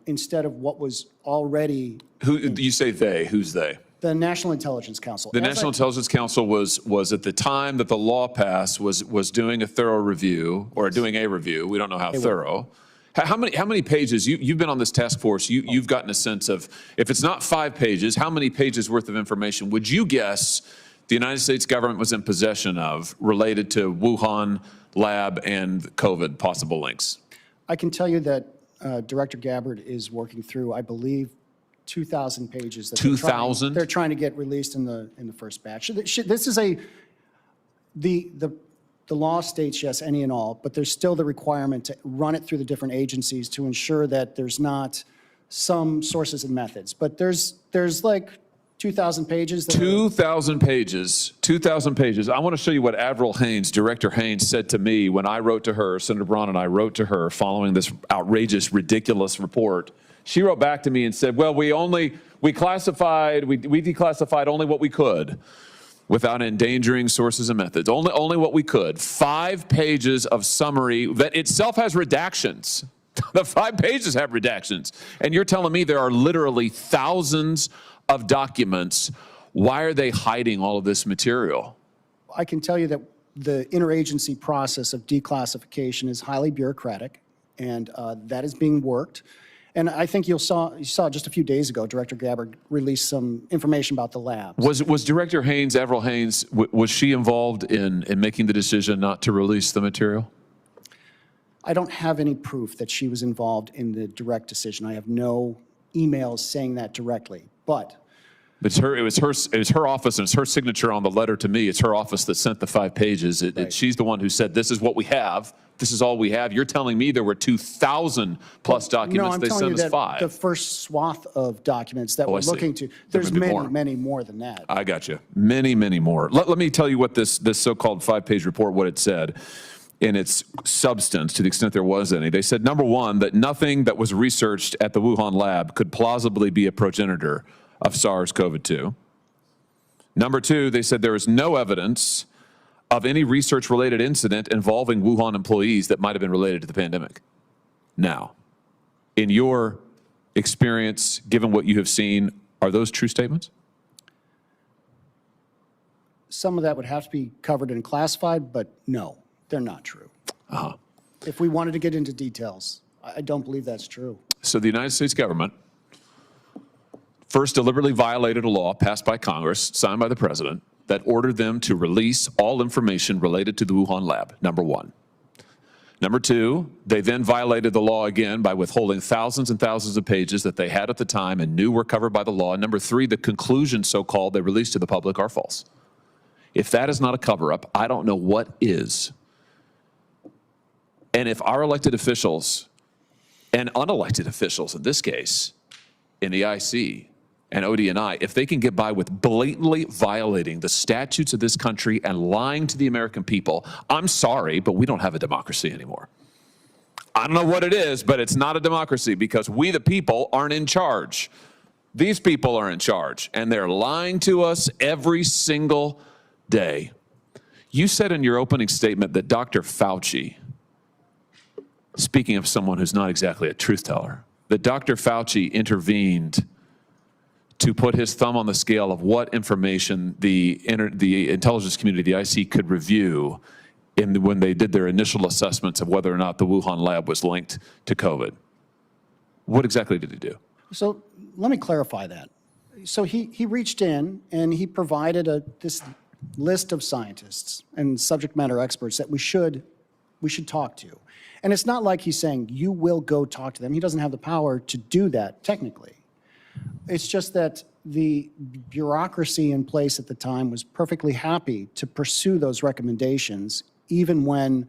instead of what was already. Who you say they? Who's they? The National Intelligence Council. The National Intelligence Council was at the time that the law passed was doing a thorough review or doing a review. We don't know how thorough. How many pages? You've been on this task force. You've gotten a sense of, if it's not 5 pages, how many pages worth of information would you guess the United States government was in possession of related to Wuhan lab and COVID possible links? I can tell you that Director Gabbard is working through, I believe, 2,000 pages. 2,000? They're trying to get released in the first batch. This is the law states yes, any and all, but there's still the requirement to run it through the different agencies to ensure that there's not some sources and methods. But there's like 2,000 pages. 2,000 pages. 2,000 pages. I want to show you what Avril Haines, Director Haines, said to me when I wrote to her, Senator Braun and I wrote to her following this outrageous, ridiculous report. She wrote back to me and said, well, we declassified only what we could without endangering sources and methods. Only what we could. 5 pages of summary that itself has redactions. The 5 pages have redactions. And you're telling me there are literally thousands of documents. Why are they hiding all of this material? I can tell you that the interagency process of declassification is highly bureaucratic, and that is being worked. And I think you saw just a few days ago, Director Gabbard released some information about the labs. Was Director Haines, Avril Haines, was she involved in making the decision not to release the material? I don't have any proof that she was involved in the direct decision. I have no emails saying that directly, but. It was her office, and it's her signature on the letter to me. It's her office that sent the 5 pages. She's the one who said, this is what we have. This is all we have. You're telling me there were 2,000 plus documents. No, they sent us 5. The first swath of documents that we're looking to, there's many more than that. I got you. Many, many more. Let me tell you what this so-called 5-page report, what it said in its substance, to the extent there was any. They said, number one, that nothing that was researched at the Wuhan lab could plausibly be a progenitor of SARS-CoV-2. Number two, they said there is no evidence of any research-related incident involving Wuhan employees that might have been related to the pandemic. Now, in your experience, given what you have seen, are those true statements? Some of that would have to be covered and classified, but no, they're not true. If we wanted to get into details, I don't believe that's true. So the United States government first deliberately violated a law passed by Congress, signed by the president, that ordered them to release all information related to the Wuhan lab, number one. Number two, they then violated the law again by withholding thousands and thousands of pages that they had at the time and knew were covered by the law. And number three, the conclusions, so-called, they released to the public are false. If that is not a cover-up, I don't know what is. And if our elected officials and unelected officials in this case, in the IC and ODNI, if they can get by with blatantly violating the statutes of this country and lying to the American people, I'm sorry, but we don't have a democracy anymore. I don't know what it is, but it's not a democracy because we, the people, aren't in charge. These people are in charge, and they're lying to us every single day. You said in your opening statement that Dr. Fauci, speaking of someone who's not exactly a truth teller, that Dr. Fauci intervened to put his thumb on the scale of what information the intelligence community, the IC, could review when they did their initial assessments of whether or not the Wuhan lab was linked to COVID. What exactly did he do? So let me clarify that. So he reached in and he provided this list of scientists and subject matter experts that we should talk to. And it's not like he's saying, you will go talk to them. He doesn't have the power to do that technically. It's just that the bureaucracy in place at the time was perfectly happy to pursue those recommendations, even when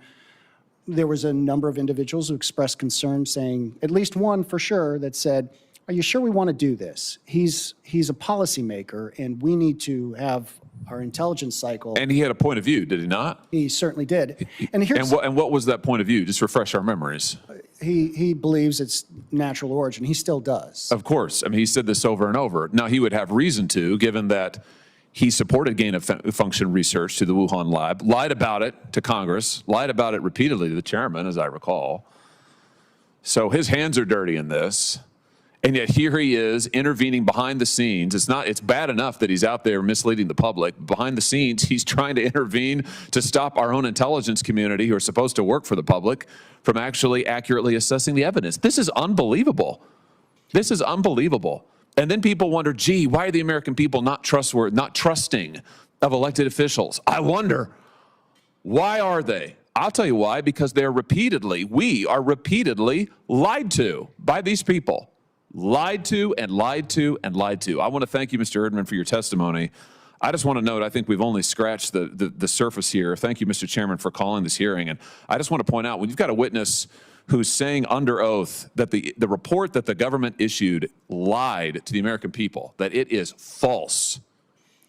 there was a number of individuals who expressed concern, saying, at least one for sure, that said, are you sure we want to do this? He's a policymaker, and we need to have our intelligence cycle. And he had a point of view, did he not? He certainly did. And here's And what was that point of view? Just refresh our memories. he believes it's natural origin. He still does. Of course. I mean, he said this over and over. Now, he would have reason to, given that he supported gain-of-function research to the Wuhan lab, lied about it to Congress, lied about it repeatedly to the chairman, as I recall. So his hands are dirty in this. And yet here he is intervening behind the scenes. It's bad enough that he's out there misleading the public. Behind the scenes, he's trying to intervene to stop our own intelligence community, who are supposed to work for the public, from actually accurately assessing the evidence. This is unbelievable. This is unbelievable. And then people wonder, gee, why are the American people not trustworthy, not trusting of elected officials? I wonder, why are they? I'll tell you why, because we are repeatedly lied to by these people. Lied to and lied to and lied to. I want to thank you, Mr. Erdman, for your testimony. I just want to note, I think we've only scratched the surface here. Thank you, Mr. Chairman, for calling this hearing. And I just want to point out, when you've got a witness who's saying under oath that the report that the government issued lied to the American people, that it is false,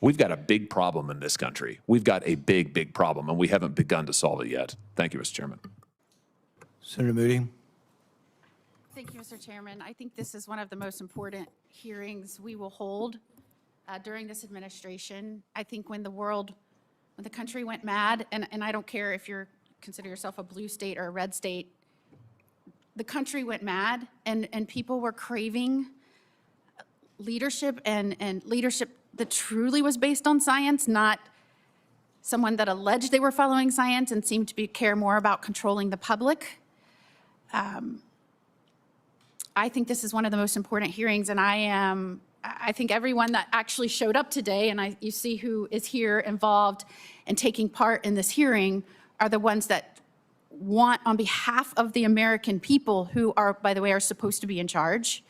we've got a big problem in this country. We've got a big, big problem, and we haven't begun to solve it yet. Thank you, Mr. Chairman. Senator Moody. Thank you, Mr. Chairman. I think this is one of the most important hearings we will hold during this administration. I think when the country went mad, and I don't care if you consider yourself a blue state or a red state, the country went mad, and people were craving leadership and leadership that truly was based on science, not someone that alleged they were following science and seemed to care more about controlling the public. I think this is one of the most important hearings, and I think everyone that actually showed up today, and you see who is here involved and taking part in this hearing, are the ones that want, on behalf of the American people, who are, by the way, are supposed to be in charge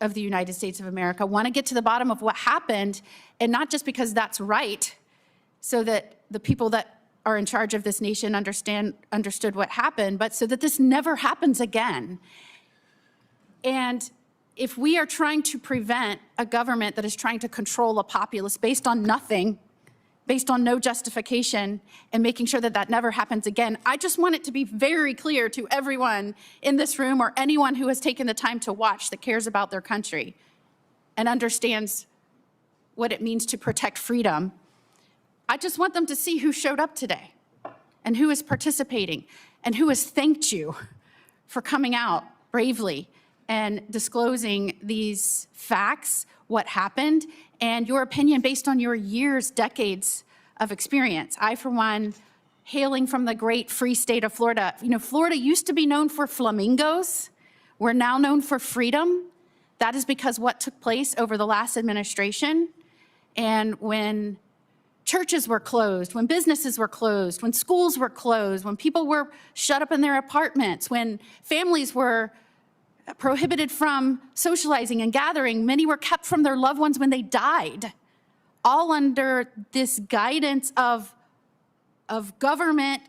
of the United States of America, want to get to the bottom of what happened, and not just because that's right, so that the people that are in charge of this nation understood what happened, but so that this never happens again. And if we are trying to prevent a government that is trying to control a populace based on nothing, based on no justification, and making sure that that never happens again, I just want it to be very clear to everyone in this room or anyone who has taken the time to watch that cares about their country and understands what it means to protect freedom. I just want them to see who showed up today and who is participating and who has thanked you for coming out bravely and disclosing these facts, what happened, and your opinion based on your years, decades of experience. I, for one, hailing from the great free state of Florida. You know, Florida used to be known for flamingos. We're now known for freedom. That is because what took place over the last administration. And when churches were closed, when businesses were closed, when schools were closed, when people were shut up in their apartments, when families were prohibited from socializing and gathering, many were kept from their loved ones when they died, all under this guidance of government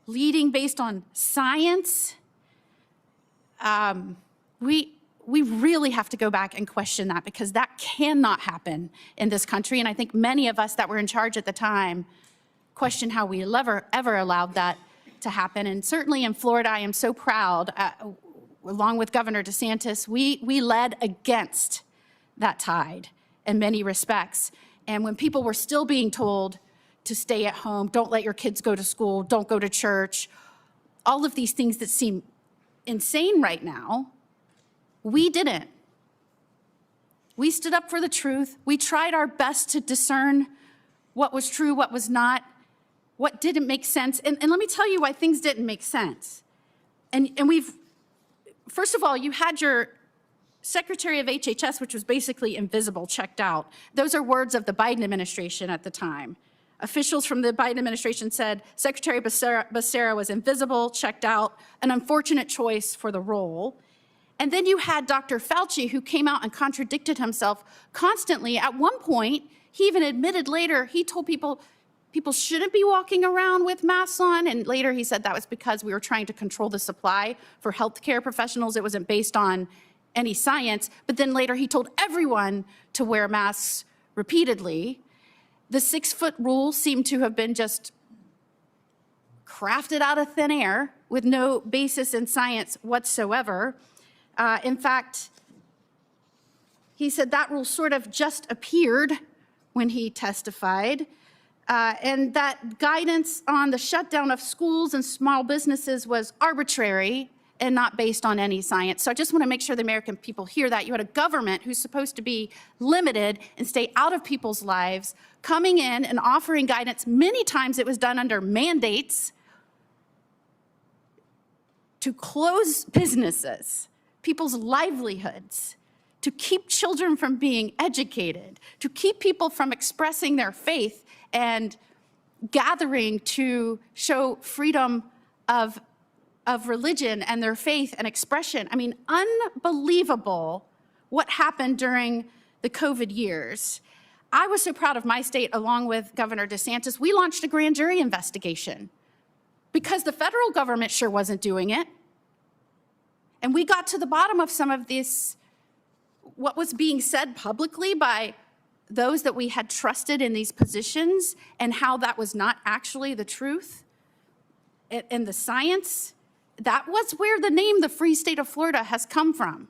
leading based on science. We really have to go back and question that, because that cannot happen in this country. And I think many of us that were in charge at the time question how we ever allowed that to happen. And certainly in Florida, I am so proud, along with Governor DeSantis, we led against that tide in many respects. And when people were still being told to stay at home, don't let your kids go to school, don't go to church, all of these things that seem insane right now, we didn't. We stood up for the truth. We tried our best to discern what was true, what was not, what didn't make sense. And let me tell you why things didn't make sense. And first of all, you had your Secretary of HHS, which was basically invisible, checked out. Those are words of the Biden administration at the time. Officials from the Biden administration said Secretary Becerra was invisible, checked out, an unfortunate choice for the role. And then you had Dr. Fauci, who came out and contradicted himself constantly. At one point, he even admitted later, he told people shouldn't be walking around with masks on. And later he said that was because we were trying to control the supply for healthcare professionals. It wasn't based on any science. But then later he told everyone to wear masks repeatedly. The 6-foot rule seemed to have been just crafted out of thin air with no basis in science whatsoever. In fact, he said that rule sort of just appeared when he testified, and that guidance on the shutdown of schools and small businesses was arbitrary and not based on any science. So I just want to make sure the American people hear that. You had a government who's supposed to be limited and stay out of people's lives, coming in and offering guidance. Many times it was done under mandates to close businesses, people's livelihoods, to keep children from being educated, to keep people from expressing their faith and gathering to show freedom of religion and their faith and expression. I mean, unbelievable what happened during the COVID years. I was so proud of my state, along with Governor DeSantis. We launched a grand jury investigation because the federal government sure wasn't doing it. And we got to the bottom of some of this, what was being said publicly by those that we had trusted in these positions, and how that was not actually the truth. And the science, that was where the name, the free state of Florida, has come from.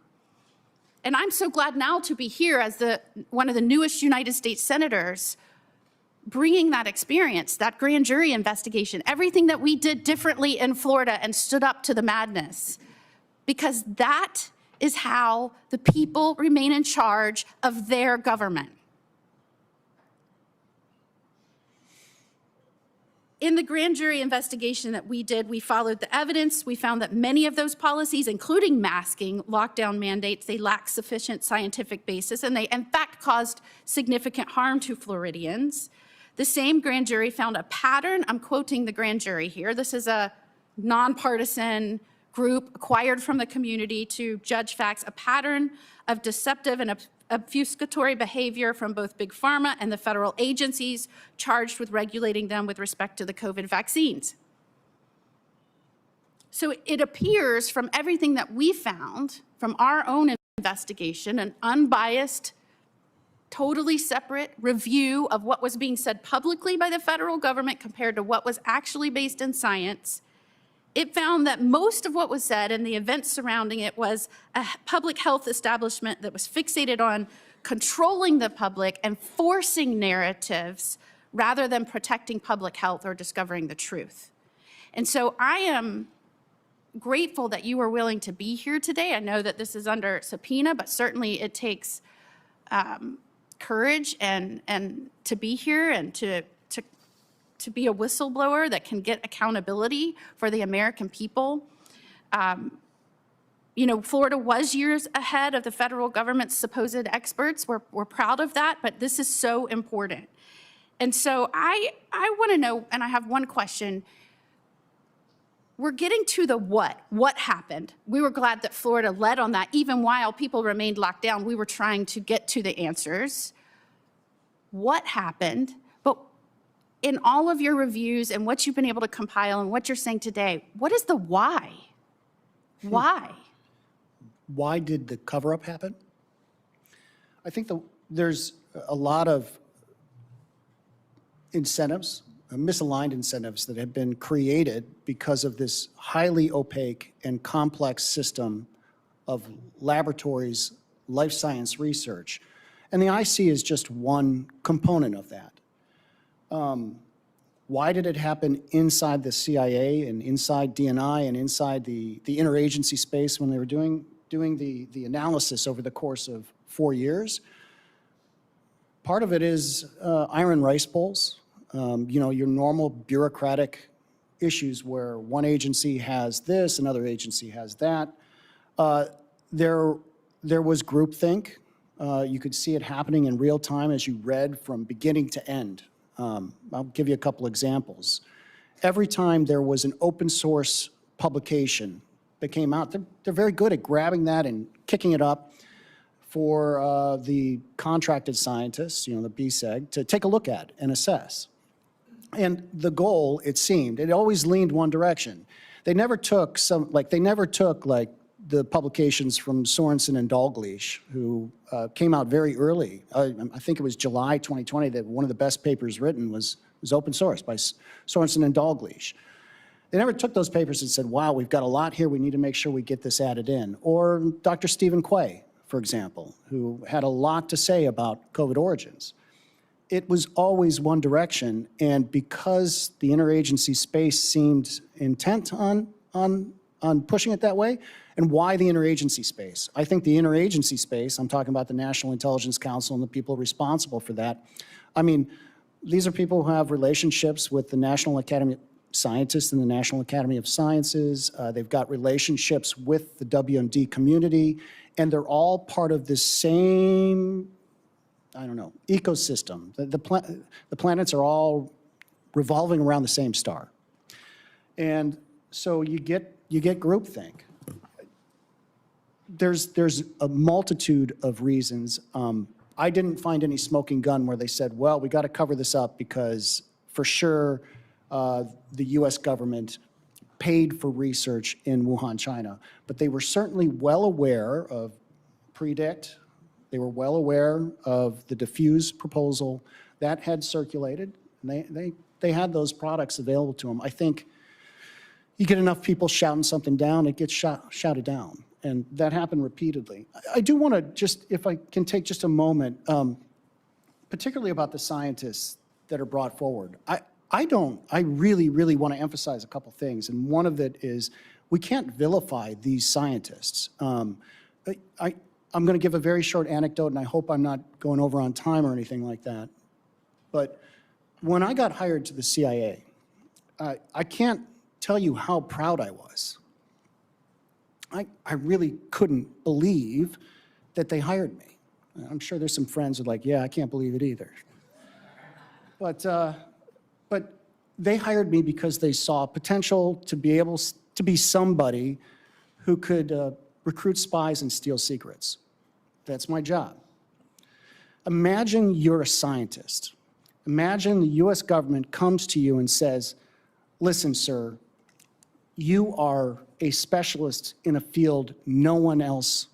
And I'm so glad now to be here as one of the newest United States senators, bringing that experience, that grand jury investigation, everything that we did differently in Florida and stood up to the madness. Because that is how the people remain in charge of their government. In the grand jury investigation that we did, we followed the evidence. We found that many of those policies, including masking, lockdown mandates, they lack sufficient scientific basis, and they in fact caused significant harm to Floridians. The same grand jury found a pattern. I'm quoting the grand jury here. This is a nonpartisan group acquired from the community to judge facts, a pattern of deceptive and obfuscatory behavior from both Big Pharma and the federal agencies charged with regulating them with respect to the COVID vaccines. So it appears from everything that we found, from our own investigation, an unbiased, totally separate review of what was being said publicly by the federal government compared to what was actually based in science. It found that most of what was said and the events surrounding it was a public health establishment that was fixated on controlling the public and forcing narratives rather than protecting public health or discovering the truth. And so I am grateful that you are willing to be here today. I know that this is under subpoena, but certainly it takes courage and to be here and to be a whistleblower that can get accountability for the American people. You know, Florida was years ahead of the federal government's supposed experts. We're proud of that, but this is so important. And so I want to know, and I have one question. We're getting to the what. What happened? We were glad that Florida led on that. Even while people remained locked down, we were trying to get to the answers. What happened? But in all of your reviews and what you've been able to compile and what you're saying today, what is the why? Why? Why did the cover-up happen? I think there's a lot of incentives, misaligned incentives that have been created because of this highly opaque and complex system of laboratories, life science research. And the IC is just one component of that. Why did it happen inside the CIA and inside DNI and inside the interagency space when they were doing the analysis over the course of 4 years? Part of it is iron rice bowls. You know, your normal bureaucratic issues where one agency has this, another agency has that. There was groupthink. You could see it happening in real time as you read from beginning to end. I'll give you a couple examples. Every time there was an open source publication that came out, they're very good at grabbing that and kicking it up for the contracted scientists, you know, the BSEG, to take a look at and assess. And the goal, it seemed, it always leaned one direction. They never took the publications from Sorensen and Dalgleish, who came out very early. I think it was July 2020 that one of the best papers written was open source by Sorensen and Dalgleish. They never took those papers and said, wow, we've got a lot here, we need to make sure we get this added in. Or Dr. Stephen Quay, for example, who had a lot to say about COVID origins. It was always one direction, and because the interagency space seemed intent on pushing it that way, and why the interagency space? I think the interagency space, I'm talking about the National Intelligence Council and the people responsible for that. I mean, these are people who have relationships with the National Academy of Scientists and the National Academy of Sciences. They've got relationships with the WMD community, and they're all part of this same, I don't know, ecosystem. The planets are all revolving around the same star. And so you get groupthink. There's a multitude of reasons. I didn't find any smoking gun where they said, well, we got to cover this up because for sure the US government paid for research in Wuhan, China. But they were certainly well aware of PREDICT. They were well aware of the diffuse proposal that had circulated. And they had those products available to them. I think you get enough people shouting something down, it gets shouted down. And that happened repeatedly. I do want to just, if I can take just a moment, particularly about the scientists that are brought forward. I really want to emphasize a couple things. And one of it is we can't vilify these scientists. I'm going to give a very short anecdote, and I hope I'm not going over on time or anything like that. But when I got hired to the CIA, I can't tell you how proud I was. I really couldn't believe that they hired me. I'm sure there's some friends who are like, yeah, I can't believe it either. But they hired me because they saw potential to be able to be somebody who could recruit spies and steal secrets. That's my job. Imagine you're a scientist. Imagine the US government comes to you and says, listen, sir, you are a specialist in a field no one else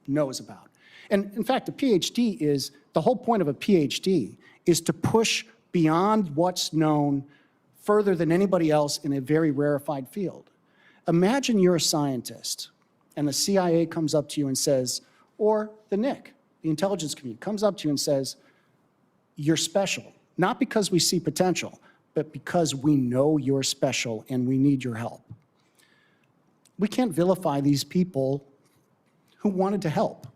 knows about. And in fact, a PhD is, the whole point of a PhD is to push beyond what's known further than anybody else in a very rarefied field. Imagine you're a scientist and the CIA comes up to you and says, or the NIC, the intelligence community, comes up to you and says, you're special. not because we see potential, but because we know you're special and we need your help. We can't vilify these people who wanted to help.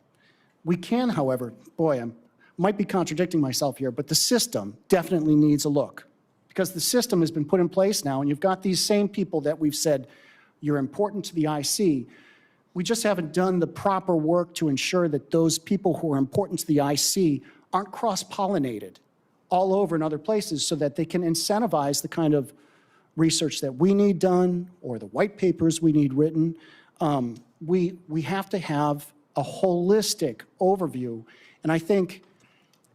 We can, however, boy, I might be contradicting myself here, but the system definitely needs a look, because the system has been put in place now, and you've got these same people that we've said, you're important to the IC. We just haven't done the proper work to ensure that those people who are important to the IC aren't cross-pollinated all over in other places so that they can incentivize the kind of research that we need done or the white papers we need written. We have to have a holistic overview, and I think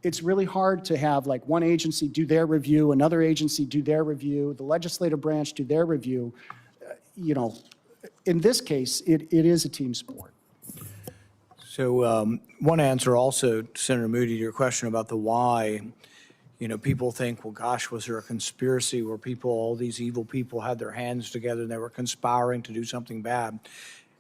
it's really hard to have like one agency do their review, another agency do their review, the legislative branch do their review. You know, in this case, it is a team sport. So one answer also, Senator Moody, to your question about the why, you know, people think, well, gosh, was there a conspiracy where people, all these evil people had their hands together and they were conspiring to do something bad?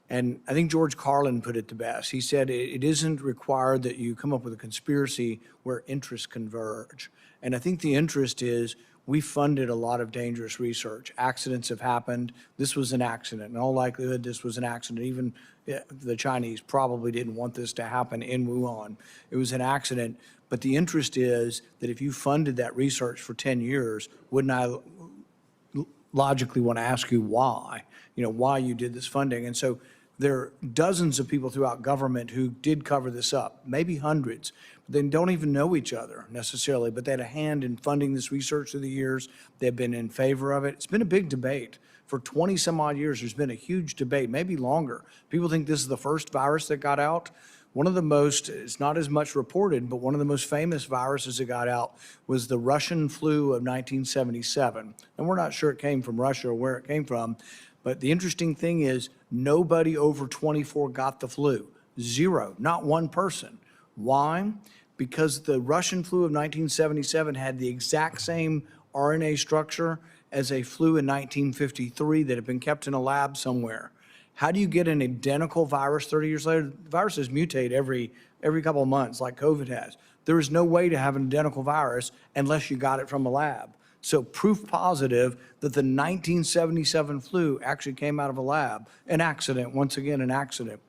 And I think George Carlin put it the best. He said, it isn't required that you come up with a conspiracy where interests converge. And I think the interest is we funded a lot of dangerous research. Accidents have happened. This was an accident. In all likelihood, this was an accident. Even the Chinese probably didn't want this to happen in Wuhan. It was an accident. But the interest is that if you funded that research for 10 years, wouldn't I logically want to ask you why, you know, why you did this funding? And so there are dozens of people throughout government who did cover this up, maybe hundreds, but they don't even know each other necessarily, but they had a hand in funding this research through the years. They've been in favor of it. It's been a big debate. For 20 some odd years, there's been a huge debate, maybe longer. People think this is the first virus that got out. One of the most, it's not as much reported, but one of the most famous viruses that got out was the Russian flu of 1977. And we're not sure it came from Russia or where it came from, but the interesting thing is nobody over 24 got the flu. Zero, not one person. Why? Because the Russian flu of 1977 had the exact same RNA structure as a flu in 1953 that had been kept in a lab somewhere. How do you get an identical virus 30 years later? Viruses mutate every couple of months like COVID has. There is no way to have an identical virus unless you got it from a lab. So proof positive that the 1977 flu actually came out of a lab. An accident, once again, an accident.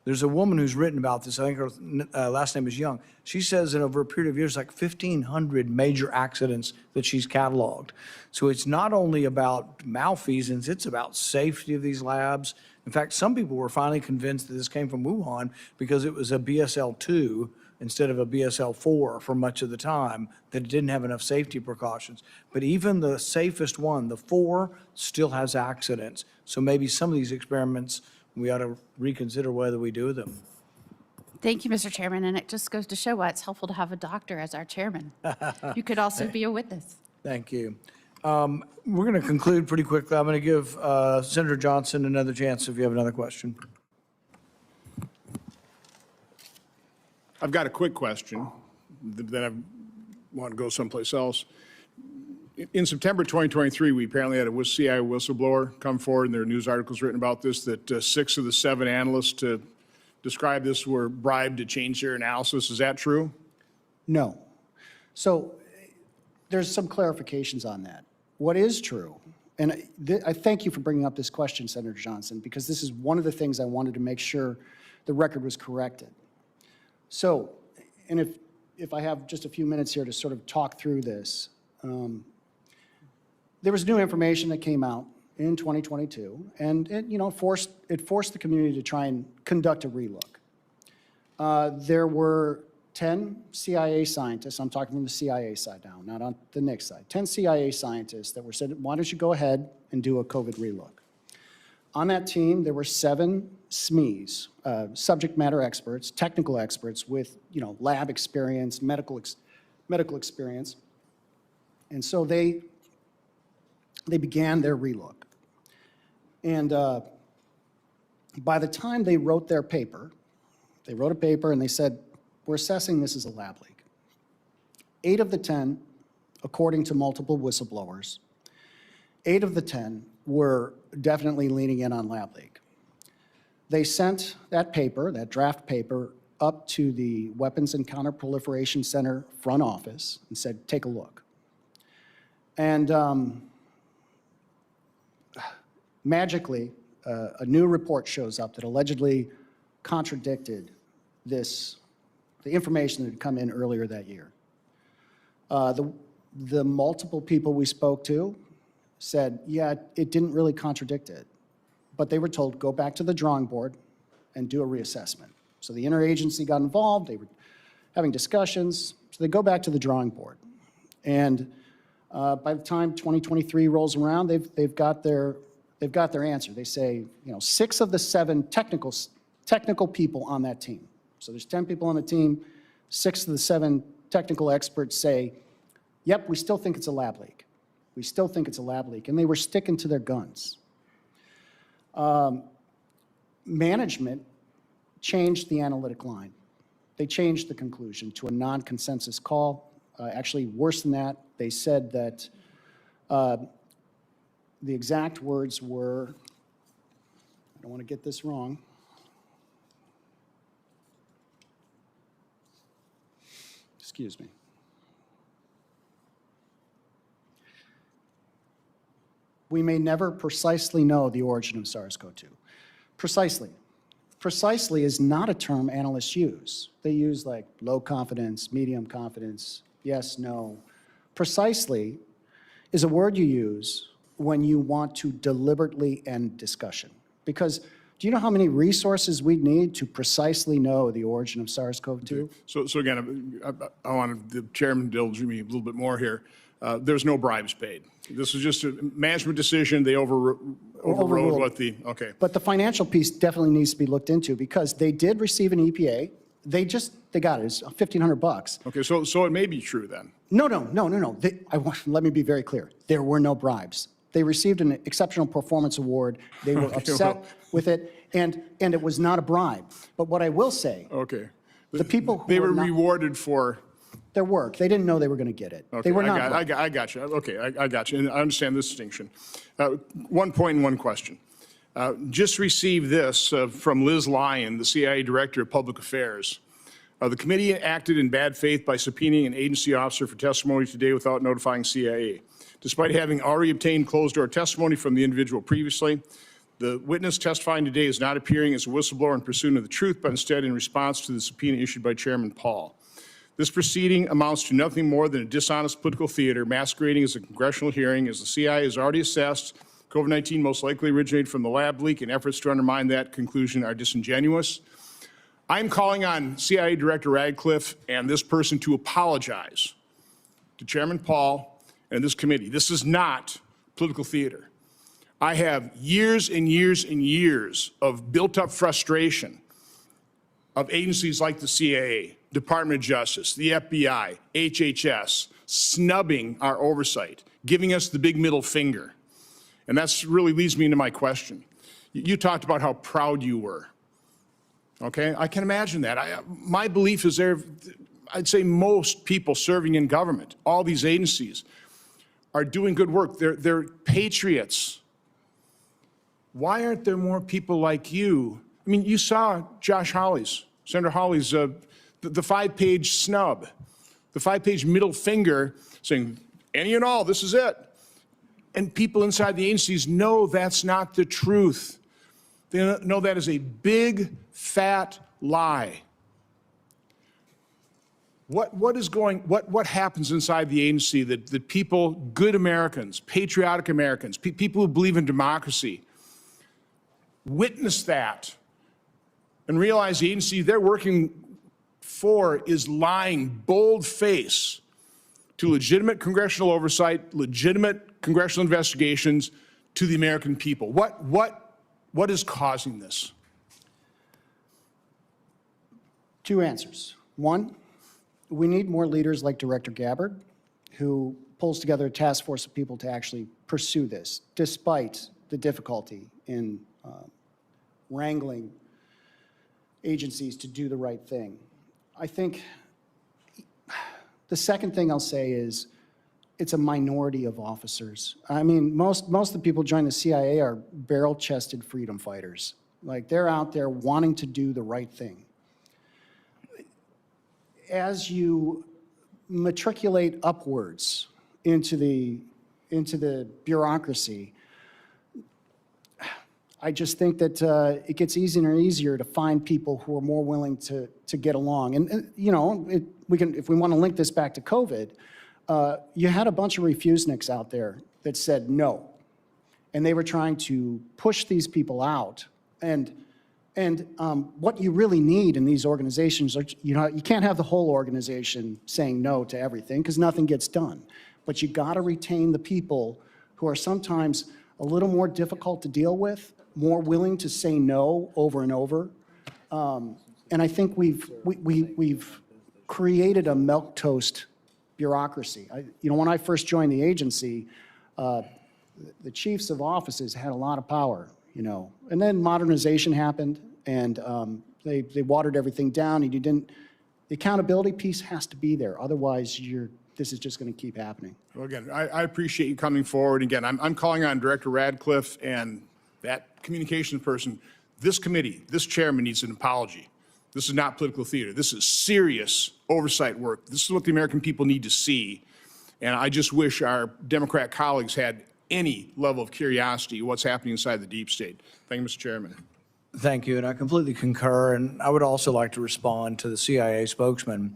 There's a woman who's written about this. I think her last name is Young. She says that over a period of years, like 1,500 major accidents that she's cataloged. So it's not only about malfeasance, it's about safety of these labs. In fact, some people were finally convinced that this came from Wuhan because it was a BSL-2 instead of a BSL-4 for much of the time, that it didn't have enough safety precautions. But even the safest one, the 4, still has accidents. So maybe some of these experiments, we ought to reconsider whether we do them. Thank you, Mr. Chairman, and it just goes to show why it's helpful to have a doctor as our chairman. You could also be a witness. Thank you. We're going to conclude pretty quickly. I'm going to give Senator Johnson another chance if you have another question. I've got a quick question, then I want to go someplace else. In September 2023, we apparently had a CIA whistleblower come forward, and there are news articles written about this, that 6 of the 7 analysts to describe this were bribed to change their analysis. Is that true? No. So there's some clarifications on that. What is true, and I thank you for bringing up this question, Senator Johnson, because this is one of the things I wanted to make sure the record was corrected. So, and if I have just a few minutes here to sort of talk through this, there was new information that came out in 2022, and it, you know, forced the community to try and conduct a relook. There were 10 CIA scientists, I'm talking from the CIA side now, not on the NICS side, 10 CIA scientists that were said, why don't you go ahead and do a COVID relook? On that team, there were 7 SMEs, subject matter experts, technical experts with, you know, lab experience, medical experience. And so they began their relook. And by the time they wrote their paper, they wrote a paper and they said, we're assessing this as a lab leak. 8 of the 10, according to multiple whistleblowers, 8 of the 10 were definitely leaning in on lab leak. They sent that paper, that draft paper, up to the Weapons and Counterproliferation Center front office and said, take a look. And magically, a new report shows up that allegedly contradicted the information that had come in earlier that year. The multiple people we spoke to said, yeah, it didn't really contradict it. But they were told, go back to the drawing board and do a reassessment. So the interagency got involved. They were having discussions. So they go back to the drawing board. And by the time 2023 rolls around, they've got their answer. They say, 6 of the 7 technical people on that team. So there's 10 people on the team. 6 of the 7 technical experts say, yep, we still think it's a lab leak. We still think it's a lab leak. And they were sticking to their guns. Management changed the analytic line. They changed the conclusion to a non-consensus call. Actually, worse than that, they said that the exact words were, I don't want to get this wrong. Excuse me. We may never precisely know the origin of SARS-CoV-2. Precisely. Precisely is not a term analysts use. They use like low confidence, medium confidence, yes, no. Precisely is a word you use when you want to deliberately end discussion. Because do you know how many resources we'd need to precisely know the origin of SARS-CoV-2? So again, I want the chairman to indulge me a little bit more here. There's no bribes paid. This is just a management decision. They overrode what the, okay. But the financial piece definitely needs to be looked into because they did receive an EPA. They got it. It's $1,500. Okay, so it may be true then. No. Let me be very clear. There were no bribes. They received an exceptional performance award. They were upset with it, and it was not a bribe. But what I will say, Okay. the people who They were not, rewarded for. their work, they didn't know they were going to get it. Okay, They were not. I got you. Okay, I got you. And I understand this distinction. 1 point and 1 question. Just received this from Liz Lyon, the CIA Director of Public Affairs. The committee acted in bad faith by subpoenaing an agency officer for testimony today without notifying CIA. Despite having already obtained closed-door testimony from the individual previously, the witness testifying today is not appearing as a whistleblower in pursuit of the truth, but instead in response to the subpoena issued by Chairman Paul. This proceeding amounts to nothing more than a dishonest political theater masquerading as a congressional hearing, as the CIA has already assessed COVID-19 most likely originated from the lab leak, and efforts to undermine that conclusion are disingenuous. I'm calling on CIA Director Radcliffe and this person to apologize to Chairman Paul and this committee. This is not political theater. I have years and years and years of built-up frustration of agencies like the CIA, Department of Justice, the FBI, HHS, snubbing our oversight, giving us the big middle finger. And that's really leads me into my question. You talked about how proud you were. Okay, I can imagine that. My belief is I'd say most people serving in government, all these agencies, are doing good work. They're patriots. Why aren't there more people like you? I mean, you saw Josh Hawley's, Senator Hawley's, the 5-page snub, the 5-page middle finger saying, any and all, this is it. And people inside the agencies know that's not the truth. They know that is a big, fat lie. What happens inside the agency that people, good Americans, patriotic Americans, people who believe in democracy, witness that and realize the agency they're working for is lying bold-faced to legitimate congressional oversight, legitimate congressional investigations to the American people? What is causing this? 2 answers. 1, we need more leaders like Director Gabbard, who pulls together a task force of people to actually pursue this, despite the difficulty in wrangling agencies to do the right thing. I think the second thing I'll say is it's a minority of officers. I mean, most of the people joining the CIA are barrel-chested freedom fighters. Like, they're out there wanting to do the right thing. As you matriculate upwards into the into the bureaucracy, I just think that it gets easier and easier to find people who are more willing to get along. And you know, if we want to link this back to COVID, you had a bunch of refuseniks out there that said no. And they were trying to push these people out. And what you really need in these organizations, are, you know, you can't have the whole organization saying no to everything because nothing gets done. But you got to retain the people who are sometimes a little more difficult to deal with, more willing to say no over and over. And I think we've created a milquetoast bureaucracy. You know, when I first joined the agency, the chiefs of offices had a lot of power, you know, and then modernization happened, and they watered everything down, and the accountability piece has to be there. Otherwise, this is just going to keep happening. Well, again, I appreciate you coming forward. Again, I'm calling on Director Radcliffe and that communications person. This committee, this chairman needs an apology. This is not political theater. This is serious oversight work. This is what the American people need to see. And I just wish our Democrat colleagues had any level of curiosity what's happening inside the deep state. Thank you, Mr. Chairman. Thank you, and I completely concur. And I would also like to respond to the CIA spokesman.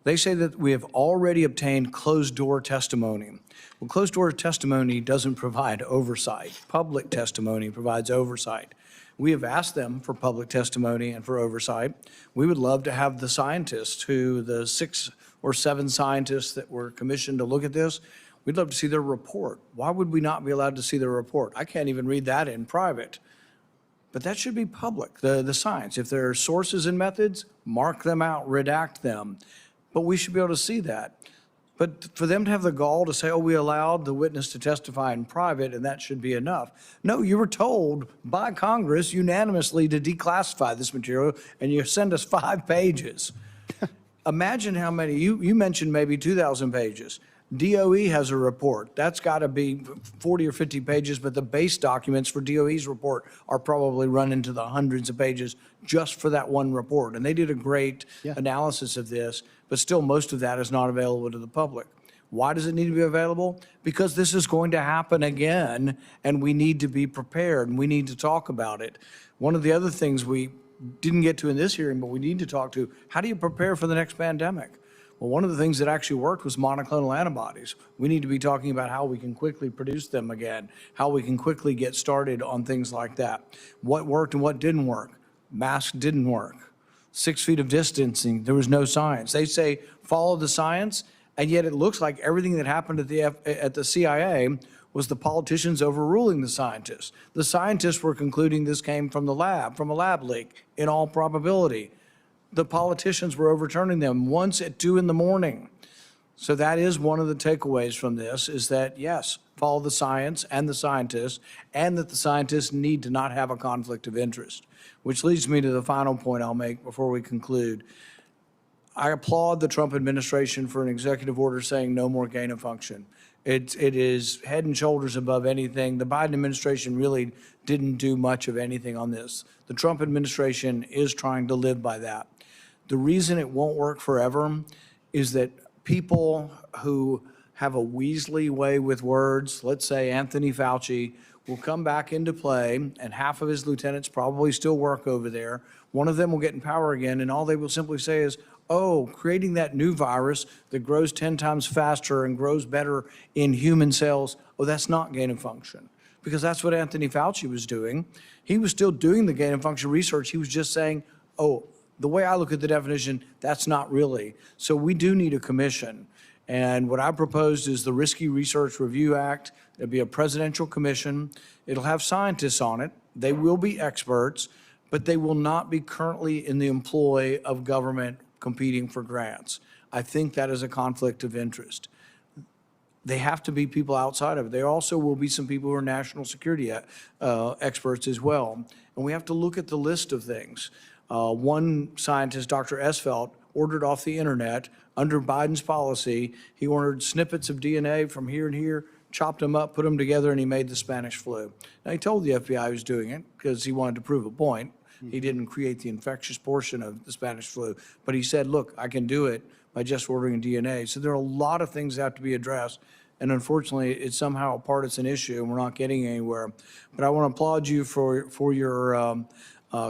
They say that we have already obtained closed-door testimony. Well, closed-door testimony doesn't provide oversight. Public testimony provides oversight. We have asked them for public testimony and for oversight. We would love to have the scientists the 6 or 7 scientists that were commissioned to look at this, we'd love to see their report. Why would we not be allowed to see their report? I can't even read that in private. But that should be public, the science. If there are sources and methods, mark them out, redact them. But we should be able to see that. But for them to have the gall to say, oh, we allowed the witness to testify in private and that should be enough. No, you were told by Congress unanimously to declassify this material and you send us 5 pages. Imagine how many, you mentioned maybe 2,000 pages. DOE has a report. That's got to be 40 or 50 pages, but the base documents for DOE's report are probably run into the hundreds of pages just for that one report. And they did a great analysis of this, but still most of that is not available to the public. Why does it need to be available? Because this is going to happen again, and we need to be prepared, and we need to talk about it. One of the other things we didn't get to in this hearing, but we need to talk to, how do you prepare for the next pandemic? Well, one of the things that actually worked was monoclonal antibodies. We need to be talking about how we can quickly produce them again, how we can quickly get started on things like that. What worked and what didn't work? Masks didn't work. 6 feet of distancing, there was no science. They say follow the science, and yet it looks like everything that happened at the CIA was the politicians overruling the scientists. The scientists were concluding this came from the lab, from a lab leak, in all probability. The politicians were overturning them once at 2 in the morning. So that is one of the takeaways from this, is that, yes, follow the science and the scientists, and that the scientists need to not have a conflict of interest. Which leads me to the final point I'll make before we conclude. I applaud the Trump administration for an executive order saying no more gain of function. It is head and shoulders above anything. The Biden administration really didn't do much of anything on this. The Trump administration is trying to live by that. The reason it won't work forever is that people who have a Weasley way with words, let's say Anthony Fauci, will come back into play, and half of his lieutenants probably still work over there. One of them will get in power again, and all they will simply say is, oh, creating that new virus that grows 10 times faster and grows better in human cells, oh, that's not gain of function. Because that's what Anthony Fauci was doing. He was still doing the gain of function research. He was just saying, oh, the way I look at the definition, that's not really. So we do need a commission. And what I proposed is the Risky Research Review Act. It'll be a presidential commission. It'll have scientists on it. They will be experts, but they will not be currently in the employ of government competing for grants. I think that is a conflict of interest. They have to be people outside of it. There also will be some people who are national security experts as well. And we have to look at the list of things. One scientist, Dr. Esfelt, ordered off the internet under Biden's policy. He ordered snippets of DNA from here and here, chopped them up, put them together, and he made the Spanish flu. Now, he told the FBI he was doing it because he wanted to prove a point. He didn't create the infectious portion of the Spanish flu, but he said, look, I can do it by just ordering DNA. So there are a lot of things that have to be addressed. And unfortunately, it's somehow a partisan issue, and we're not getting anywhere. But I want to applaud you for your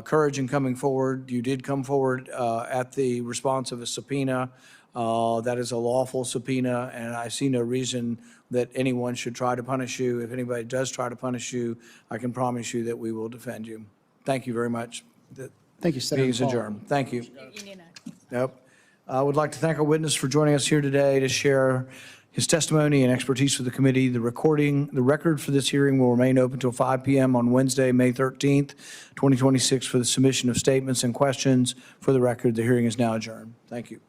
courage in coming forward. You did come forward at the response of a subpoena. That is a lawful subpoena, and I see no reason that anyone should try to punish you. If anybody does try to punish you, I can promise you that we will defend you. Thank you very much. The Thank you, Senator meeting is Paul. adjourned. Thank you. Yep. I would like to thank our witness for joining us here today to share his testimony and expertise with the committee. The record for this hearing will remain open until 5 p.m. on Wednesday, May 13th, 2026, for the submission of statements and questions. For the record, the hearing is now adjourned. Thank you.